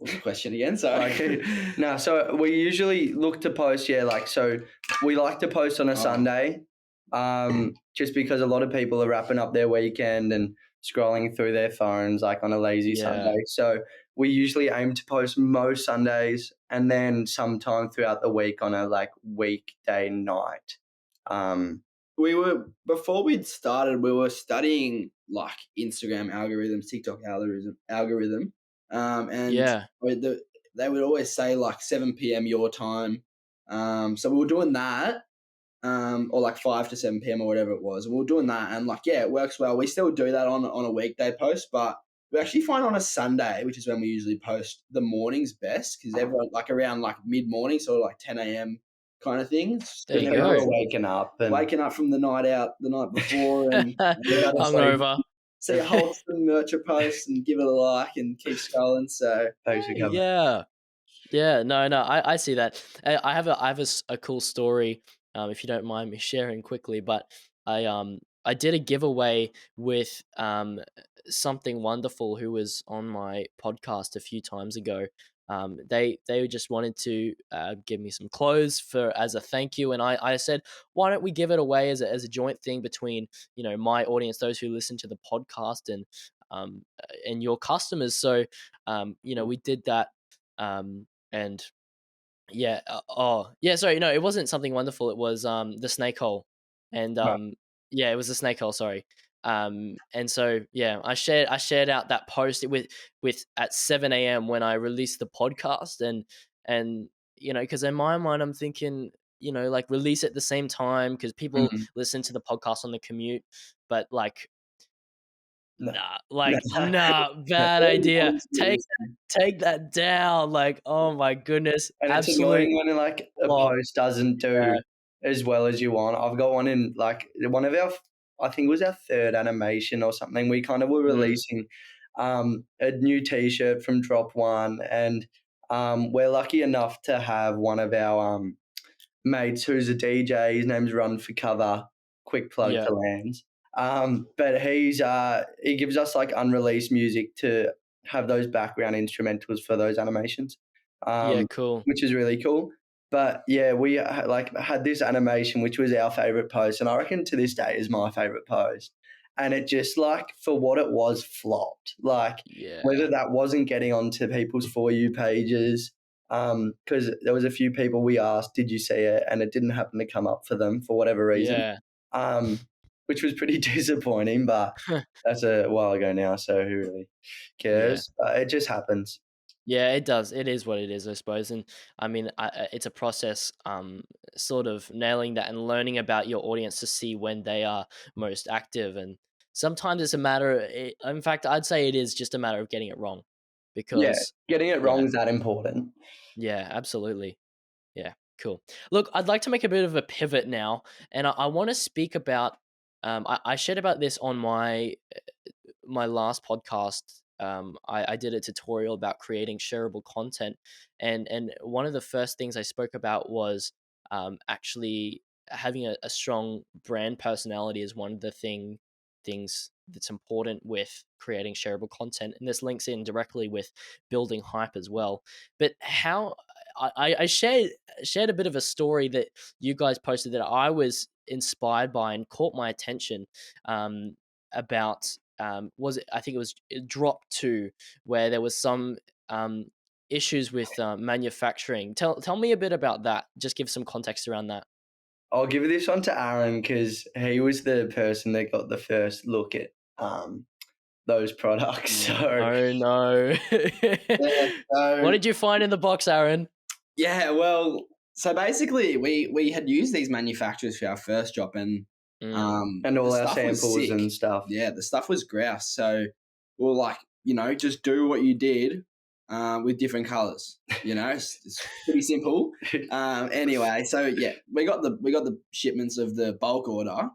What's the question again? Sorry. So we usually look to post, so we like to post on a Sunday, just because a lot of people are wrapping up their weekend and scrolling through their phones like on a lazy Sunday. So we usually aim to post most Sundays and then sometime throughout the week on a like weekday night. Before we'd started, we were studying like Instagram algorithms, TikTok algorithm. They would always say like 7 p.m. your time. So we were doing that, or like 5 to 7 p.m. or whatever it was. And we were doing that, and like, it works well. We still do that on a weekday post, but we actually find on a Sunday, which is when we usually post, the morning's best because everyone like around like mid-morning, so like 10 a.m. kind of thing. There Because you Everyone's go. waking up and waking up from the night out the night before and you know, Hungover. see a wholesome Mertra post and give it a like and keep scrolling. So thanks for coming. Yeah. Yeah, no, I see that. I have a cool story, if you don't mind me sharing quickly. But I did a giveaway with something wonderful who was on my podcast a few times ago. They just wanted to give me some clothes for as a thank you, and I said, why don't we give it away as a joint thing between my audience, those who listen to the podcast, and your customers. So we did that. And yeah, oh yeah, sorry, no, it wasn't something wonderful. It was the snake hole, and Right. yeah, it was the snake hole. Sorry, and so yeah, I shared out that post with at 7 a.m. when I released the podcast, and because in my mind I'm thinking like release at the same time because people Mhm. listen to the podcast on the commute, but like No. nah, bad idea. Take that down. Like, oh my goodness, And it's absolute annoying when like a flop. post doesn't Yeah. do as well as you want. I've got one in like one of our, I think it was our third animation or something. We kind of were releasing a new T-shirt from Drop One, and we're lucky enough to have one of our mates who's a DJ. His name's Run for Cover. Quick plug Yeah, to Lands. But he gives us like unreleased music to have those background instrumentals for those animations, yeah, um, cool. which is really cool. But yeah, we like had this animation which was our favorite post, and I reckon to this day is my favorite post. And it just like for what it was flopped. Like Yeah, whether that wasn't getting onto people's For You pages, because there was a few people we asked, did you see it? And it didn't happen to come up for them for whatever reason, yeah, which was pretty disappointing, but that's a while ago now, so who really yeah. cares? It just happens. Yeah, it does. It is what it is, I suppose. And I mean, it's a process, sort of nailing that and learning about your audience to see when they are most active. And sometimes it's a matter. In fact, I'd say it is just a matter of getting it wrong, Yeah, because getting it yeah, wrong is that important. yeah, absolutely. Yeah, cool. Look, I'd like to make a bit of a pivot now, and I want to speak about. I shared about this on my last podcast. I did a tutorial about creating shareable content, and one of the first things I spoke about was actually having a strong brand personality is one of the things that's important with creating shareable content, and this links in directly with building hype as well. But how I shared a bit of a story that you guys posted that I was inspired by and caught my attention, about was it, I think it was drop 2, where there was some issues with manufacturing. Tell me a bit about that. Just give some context around that. I'll give this one to Aaron because he was the person that got the first look at those products. So Oh no. yeah, What so did you find in the box, Aaron? yeah, well, so basically we had used these manufacturers for our first job and and all the our stuff was samples sick. and stuff. Yeah, the stuff was grouse. So we were like, just do what you did with different colors. It's pretty simple. Anyway, so yeah, we got the shipments of the bulk order.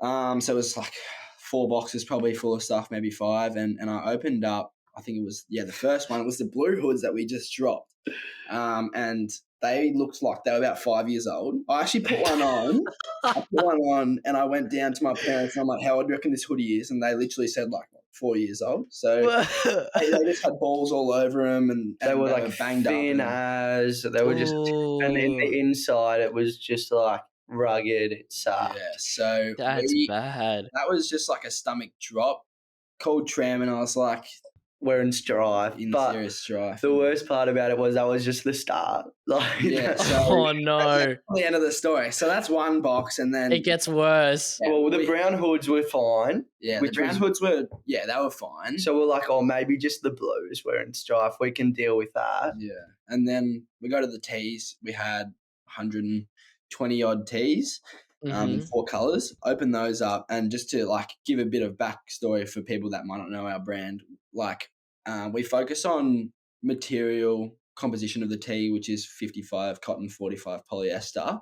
So it was like 4 boxes probably full of stuff, maybe 5, and I opened up. I think it was the first one. It was the blue hoods that we just dropped, and they looked like they were about 5 years old. I actually put one on. I put one on, and I went down to my parents, and I'm like, "How old do you reckon this hoodie is?" And they literally said like 4 years old. So they just had balls all over them, and They were they like banged thin up. as they were just, and in Ooh, the inside it was just like rugged. It sucked. Yeah, so that's bad. that was just like a stomach drop. Called Tram, and I was like, We're in strife, in but serious strife. the worst part about it was that was just the start. Like, Yeah, so Oh that's no. the end of the story. So that's one box, and then It gets worse. yeah, well, the brown hoods were fine. the which brown was- hoods were they were fine. So we're like, oh, maybe just the blues were in strife. We can deal with that. Yeah, and then we go to the tees. We had 120 odd tees, in Mm-hmm. 4 colors. Open those up, and just to like give a bit of backstory for people that might not know our brand, like we focus on material composition of the tee, which is 55 cotton, 45 polyester.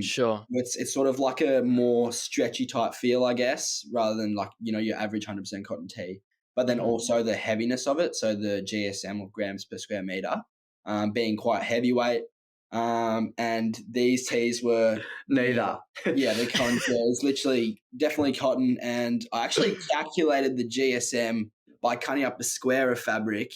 Sure. It's sort of like a more stretchy type feel, I guess, rather than like, your average 100% cotton tee. But then also the heaviness of it, so the GSM, or grams per square meter, being quite heavyweight. And these tees were Neither. the cotton is literally definitely cotton. And I actually calculated the GSM by cutting up a square of fabric,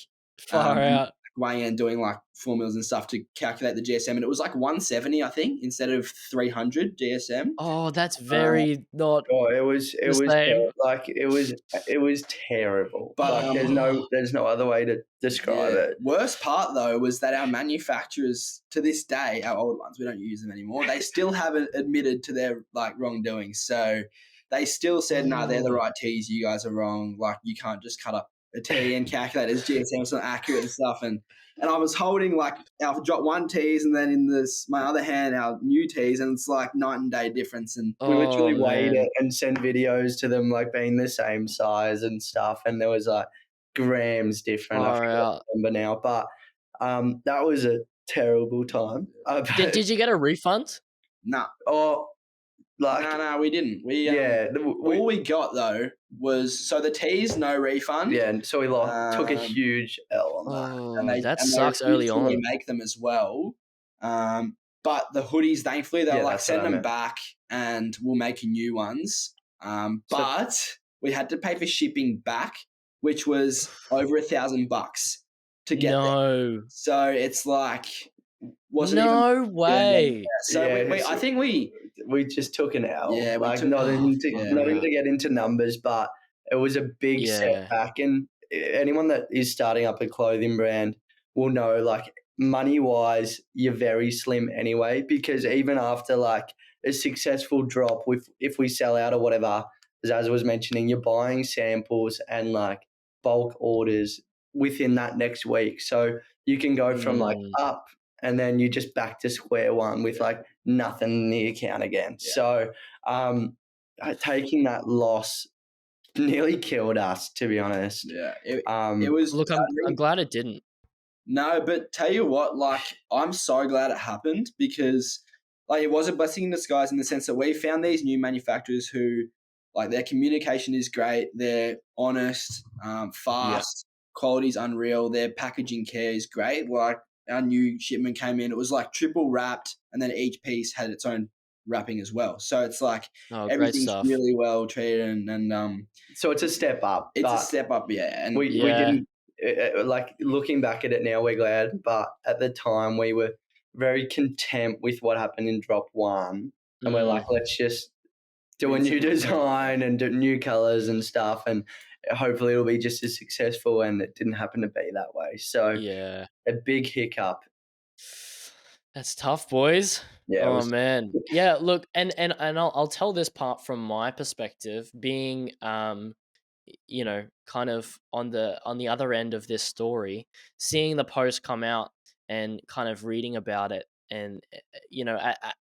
Far and out. weighing and doing like formulas and stuff to calculate the GSM, and it was like 170, I think, instead of 300 GSM. Oh, that's Uh, very not Oh, it was the same. like it was terrible. But Like there's no other way to describe it. Worst part though was that our manufacturers, to this day, our old ones, we don't use them anymore. They still haven't admitted to their like wrongdoing. So they still said, "No, they're the right tees. You guys are wrong. Like you can't just cut up a tee and calculate as GSM. It's not accurate and stuff." And I was holding like our drop one tees, and then in my other hand our new tees, and it's like night and day difference. And We literally weighed man. it and sent videos to them like being the same size and stuff, and there was like grams different. I Far forget out. the number now, but that was a terrible time. Did you get a refund? no, oh, like no, we didn't. We we all we got though was, so the tees, no refund. yeah, and so we took a huge L on that. Oh, And that they sucks refused early to on. remake them as well. But the hoodies, thankfully, they were Yeah, like, that's send what I them meant. back and we'll make you new ones. But we had to pay for shipping back, which was over $1,000 to get them. No. So it's like, wasn't even. No way. So Yeah, I think we just took an L. Yeah, we like took- not even yeah. to get into numbers, but it was a big Yeah. setback. And anyone that is starting up a clothing brand will know, like money wise, you're very slim anyway. Because even after like a successful drop, if we sell out or whatever, as was mentioning, you're buying samples and like bulk orders within that next week. So you can go from like up, and then you're just back to square one with like nothing in the account again. Yeah. So taking that loss nearly killed us, to be honest. Yeah, it was. Look, I'm glad it didn't. No, but tell you what, like, I'm so glad it happened, because like it was a blessing in disguise, in the sense that we found these new manufacturers who, like, their communication is great, they're honest, fast, quality's unreal, their packaging care is great. Like, our new shipment came in, it was like triple wrapped, and then each piece had its own wrapping as well. So it's like Great everything's stuff. really well treated, and So it's a step up. it's a but step up, yeah. And we didn't like, looking back at it now, we're glad, but at the time we were very content with what happened in drop one, and we're like, let's just do a new design and do new colors and stuff, and hopefully it'll be just as successful. And it didn't happen to be that way. So Yeah. a big hiccup. That's tough, boys. Yeah. Oh man. Yeah, look, and I'll tell this part from my perspective, being kind of on the other end of this story, seeing the post come out and kind of reading about it, and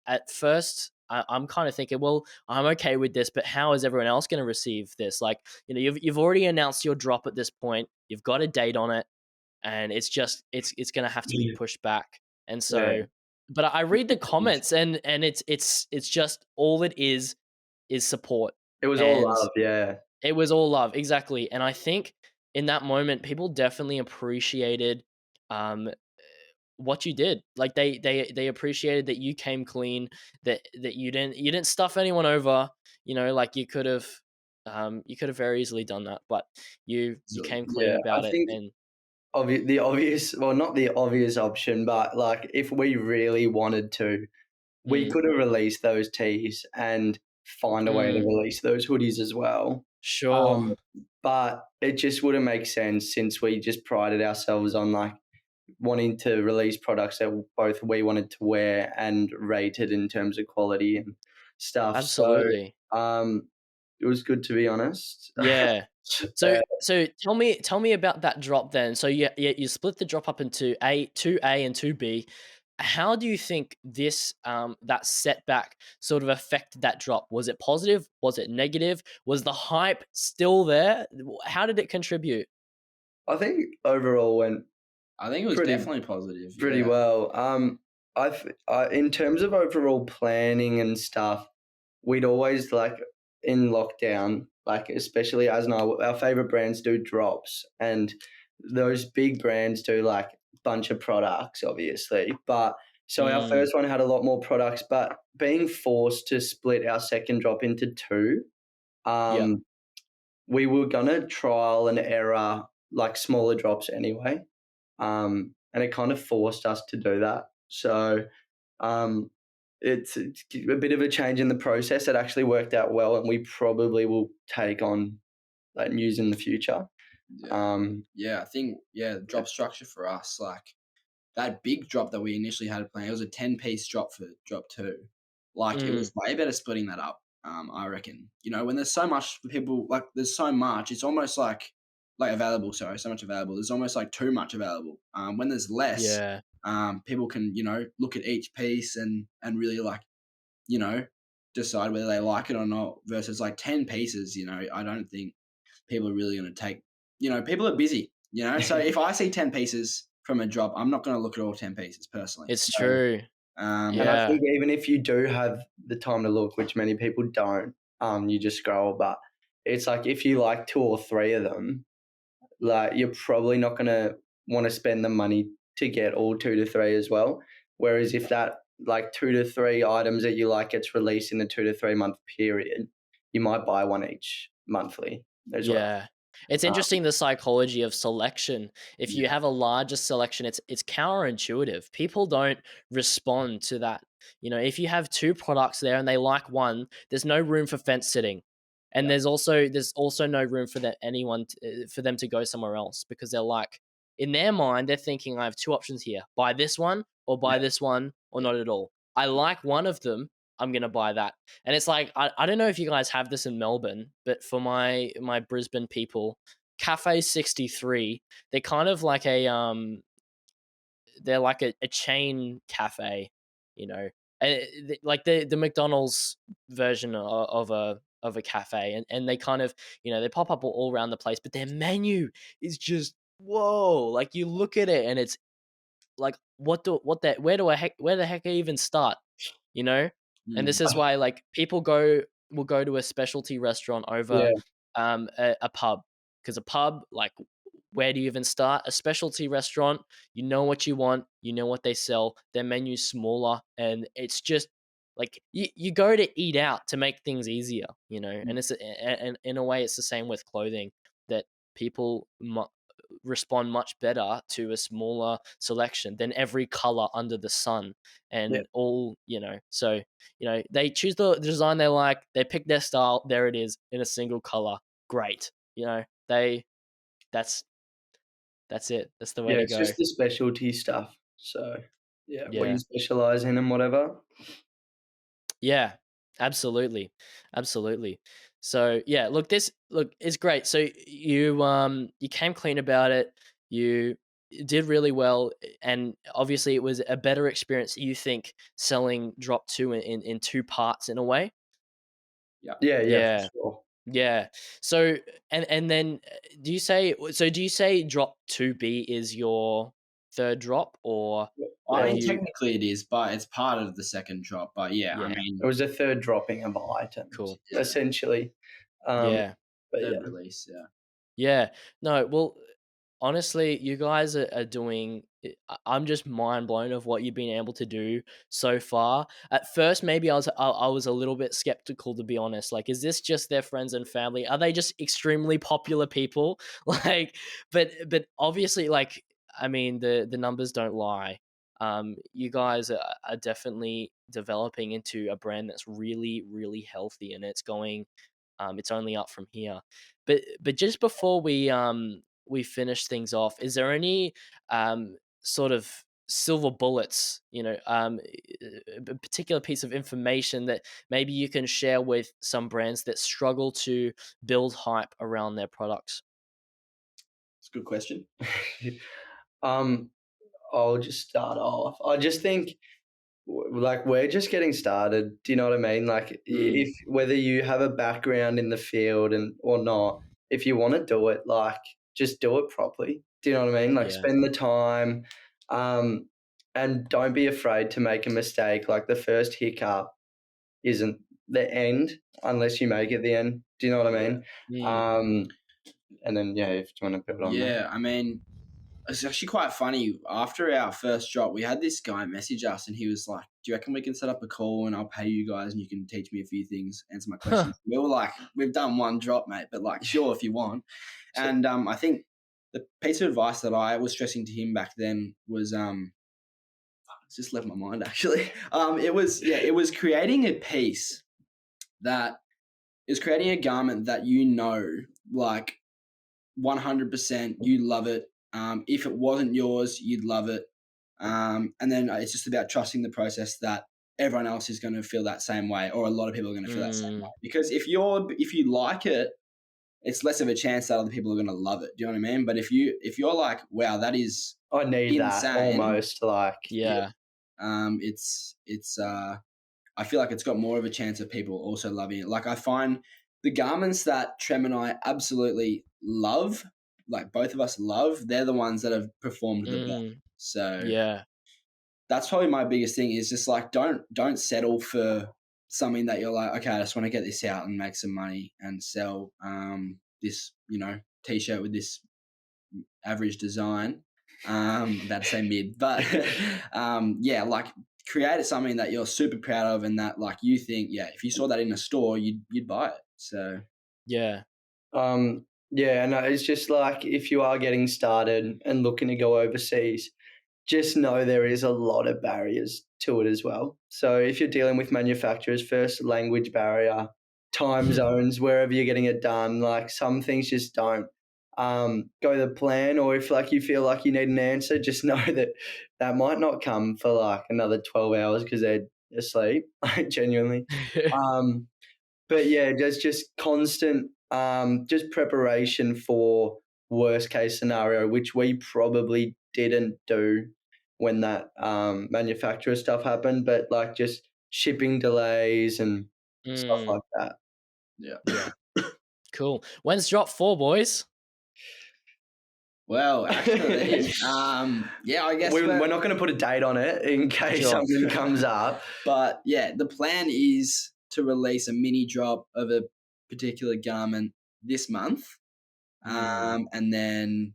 at first I'm kind of thinking, well, I'm okay with this, but how is everyone else going to receive this? Like, you've already announced your drop at this point, you've got a date on it, and it's just it's going to have to be pushed back. And so, but I read the comments, and it's just all it is support. It was all love, yeah. It was all love, exactly. And I think in that moment, people definitely appreciated what you did. Like they appreciated that you came clean, that you didn't stuff anyone over. Like you could have very easily done that, but you came clean about it. And the obvious, well, not the obvious option, but like if we really wanted to, we could have released those tees and find a way to release those hoodies as well. Sure. But it just wouldn't make sense, since we just prided ourselves on like wanting to release products that both we wanted to wear and rated in terms of quality and stuff. Absolutely. So it was good, to be honest. Yeah. So tell me about that drop then. So you split the drop up into 2A and 2B. how do you think this that setback sort of affected that drop? Was it positive? Was it negative? Was the hype still there? How did it contribute? I think overall went I think it was pretty definitely positive. pretty Yeah. well. In terms of overall planning and stuff, we'd always like in lockdown, like especially as and I, our favorite brands do drops, and those big brands do like a bunch of products, obviously. But so our Mm, first one had a lot more products, but being forced to split our second drop into two, yeah. um, we were gonna trial and error like smaller drops anyway, and it kind of forced us to do that. So um, it's a bit of a change in the process that actually worked out well, and we probably will take on that news in the future. Yeah. Um, Yeah, I think the drop structure for us, like that big drop that we initially had planned, it was a 10-piece drop for drop two. Like it Mm, was way better splitting that up. I reckon. You know, when there's so much for people, like there's so much, it's almost like available. Sorry, so much available. There's almost like too much available. When there's less, yeah. people can look at each piece and really like decide whether they like it or not. Versus like 10 pieces, I don't think people are really going to take. People are busy. So if I see 10 pieces from a drop, I'm not going to look at all 10 pieces personally. It's So, true. and I Yeah. think even if you do have the time to look, which many people don't, you just scroll. But it's like if you like two or three of them, like you're probably not going to want to spend the money to get all 2 to 3 as well. Whereas if that like 2 to 3 items that you like gets released in a 2 to 3 month period, you might buy one each monthly as well. Yeah. It's Um, interesting the psychology of selection. If you yeah, have a larger selection, it's counterintuitive. People don't respond to that. If you have two products there and they like one, there's no room for fence sitting. And yeah, there's also no room for for them to go somewhere else because they're like in their mind they're thinking I have two options here. Buy this one or buy yeah, this one or yeah. not at all. I like one of them, I'm going to buy that. And it's like I don't know if you guys have this in Melbourne, but for my Brisbane people, Cafe 63, they're kind of like they're like a chain cafe, you know. Like the McDonald's version of a cafe, and they kind of they pop up all around the place, but their menu is just whoa. Like you look at it and it's like where the heck I even start, you know? And Mm, this is why like people will go to a specialty restaurant over yeah, a pub, because a pub, like, where do you even start? A specialty restaurant, you know what you want, you know what they sell, their menu's smaller, and it's just like you go to eat out to make things easier, mm, and and in a way it's the same with clothing, that people respond much better to a smaller selection than every color under the sun, yeah, and all so they choose the design they like, they pick their style, there it is in a single color, great, they that's it, that's the way yeah. to It's go. just the specialty stuff. So yeah, what you Yeah, specialize in and whatever. yeah, absolutely, absolutely. So yeah, look, it's great. So you came clean about it, you did really well, and obviously it was a better experience, you think, selling drop two in two parts in a way. yeah. Yeah, yeah, for Yeah. sure. Yeah. So and then do you say drop 2B is your third drop, or I have Yeah, mean, you technically it is, but it's part of the second drop. But yeah, I yeah, it mean, was a third dropping of items cool. yeah, essentially. Um, Yeah. but third yeah, release. Yeah, Yeah. No, well, honestly, you guys are doing I'm just mind blown of what you've been able to do so far. At first, maybe I was a little bit skeptical, to be honest. Like, is this just their friends and family? Are they just extremely popular people? Like, but obviously, like, I mean, the numbers don't lie. You guys are definitely developing into a brand that's really, really healthy, and it's going. It's only up from here. But just before we finish things off, is there any sort of silver bullets, a particular piece of information that maybe you can share with some brands that struggle to build hype around their products? it's a good question. um, I'll just start off. I just think like we're just getting started. Do you know what I mean? Like Mm. if whether you have a background in the field and or not, if you want to do it, like just do it properly. Do you know what I mean? Like Yeah. spend the time, um, and don't be afraid to make a mistake. Like the first hiccup isn't the end unless you make it the end. Do you know what I mean? Mm. And then yeah, if you want to build on that. Yeah, I mean, it's actually quite funny. After our first drop, we had this guy message us, and he was like, "Do you reckon we can set up a call and I'll pay you guys, and you can teach me a few things, answer my Huh. questions?" We were like, "We've done one drop, mate, but like, sure, if you want." So, And I think the piece of advice that I was stressing to him back then was it's just left my mind actually. It was creating a piece that is creating a garment that like 100% you love it. If it wasn't yours, you'd love it. And then it's just about trusting the process that everyone else is going to feel that same way, or a lot of people are going to feel that same way. Mm. Because if you like it, it's less of a chance that other people are going to love it. Do you know what I mean? But if you're like, wow, that is I need that insane. almost like Yeah. It's I feel like it's got more of a chance of people also loving it. Like I find the garments that Trem and I absolutely love, like both of us love, they're the ones that have performed the best. Mm. So Yeah. that's probably my biggest thing is just like don't settle for something that you're like, okay, I just want to get this out and make some money and sell this, t-shirt with this average design. About to say mid, but yeah, like create something that you're super proud of and that like you think, yeah, if you saw that in a store, you'd buy it. So Yeah. Yeah, no, it's just like if you are getting started and looking to go overseas, just know there is a lot of barriers to it as well. So if you're dealing with manufacturers, first language barrier, time zones, wherever you're getting it done, like some things just don't go to plan. Or if like you feel like you need an answer, just know that that might not come for like another 12 hours because they're asleep, like genuinely. Um, but yeah, there's just constant just preparation for worst case scenario, which we probably didn't do when that manufacturer stuff happened, but like just shipping delays and stuff Mm. like that. yeah. Yeah. Cool. When's drop 4, boys? Well, actually, yeah, I guess We're not going to put a date on it in case Sure. something comes up. but yeah, the plan is to release a mini drop of a particular garment this month. And then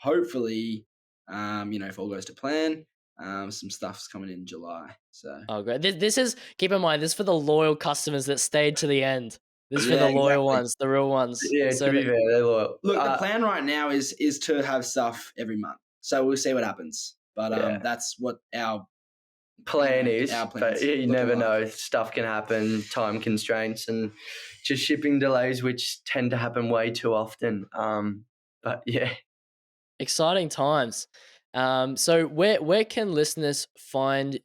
hopefully, if all goes to plan, some stuff's coming in July. So Oh, great. This is, keep in mind, this is for the loyal customers that stayed to the end. This is for yeah, the loyal exactly. ones, the real ones. Yeah, to So be that, fair, they're loyal. Look, the plan right now is to have stuff every month. So we'll see what happens. But Yeah. that's what our plan is, our but plan's you looking never like. know. Stuff can happen, time constraints, and just shipping delays, which tend to happen way too often. But yeah, exciting times. So where can listeners find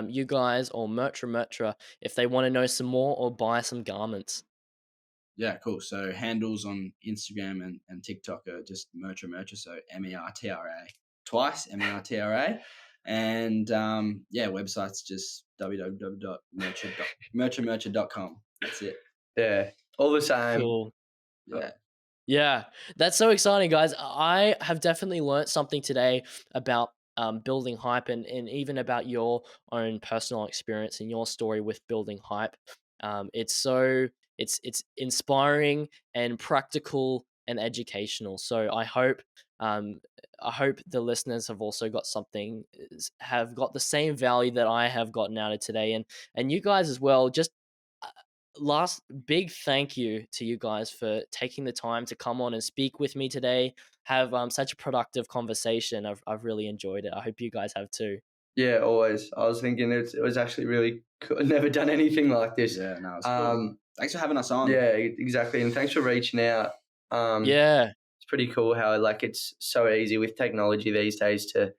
you guys or Mertramertra if they want to know some more or buy some garments? Yeah, cool. So handles on Instagram and TikTok are just Mertramertra, so MERTRA twice, MERTRA. And website's just www.mertramertra.com. That's it. yeah, all the same. Cool. Yeah. Yeah, that's so exciting, guys. I have definitely learnt something today about building hype and even about your own personal experience and your story with building hype. It's inspiring and practical and educational. So I hope the listeners have also got have got the same value that I have gotten out of today, and you guys as well. Just last big thank you to you guys for taking the time to come on and speak with me today, have such a productive conversation. I've really enjoyed it. I hope you guys have too. Yeah, always. I was thinking it was actually really cool. I've never done anything like this. Yeah, no, it's cool. Thanks for having us on. Yeah, exactly, and thanks for reaching out. Yeah, It's pretty cool how like it's so easy with technology these days to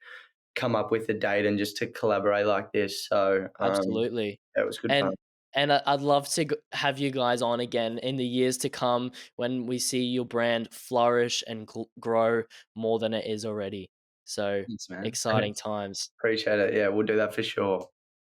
come up with a date and just to collaborate like this. So absolutely. it was good and fun. and I'd love to have you guys on again in the years to come when we see your brand flourish and grow more than it is already. So Thanks, man. exciting times. Appreciate it. Yeah, we'll do that for sure.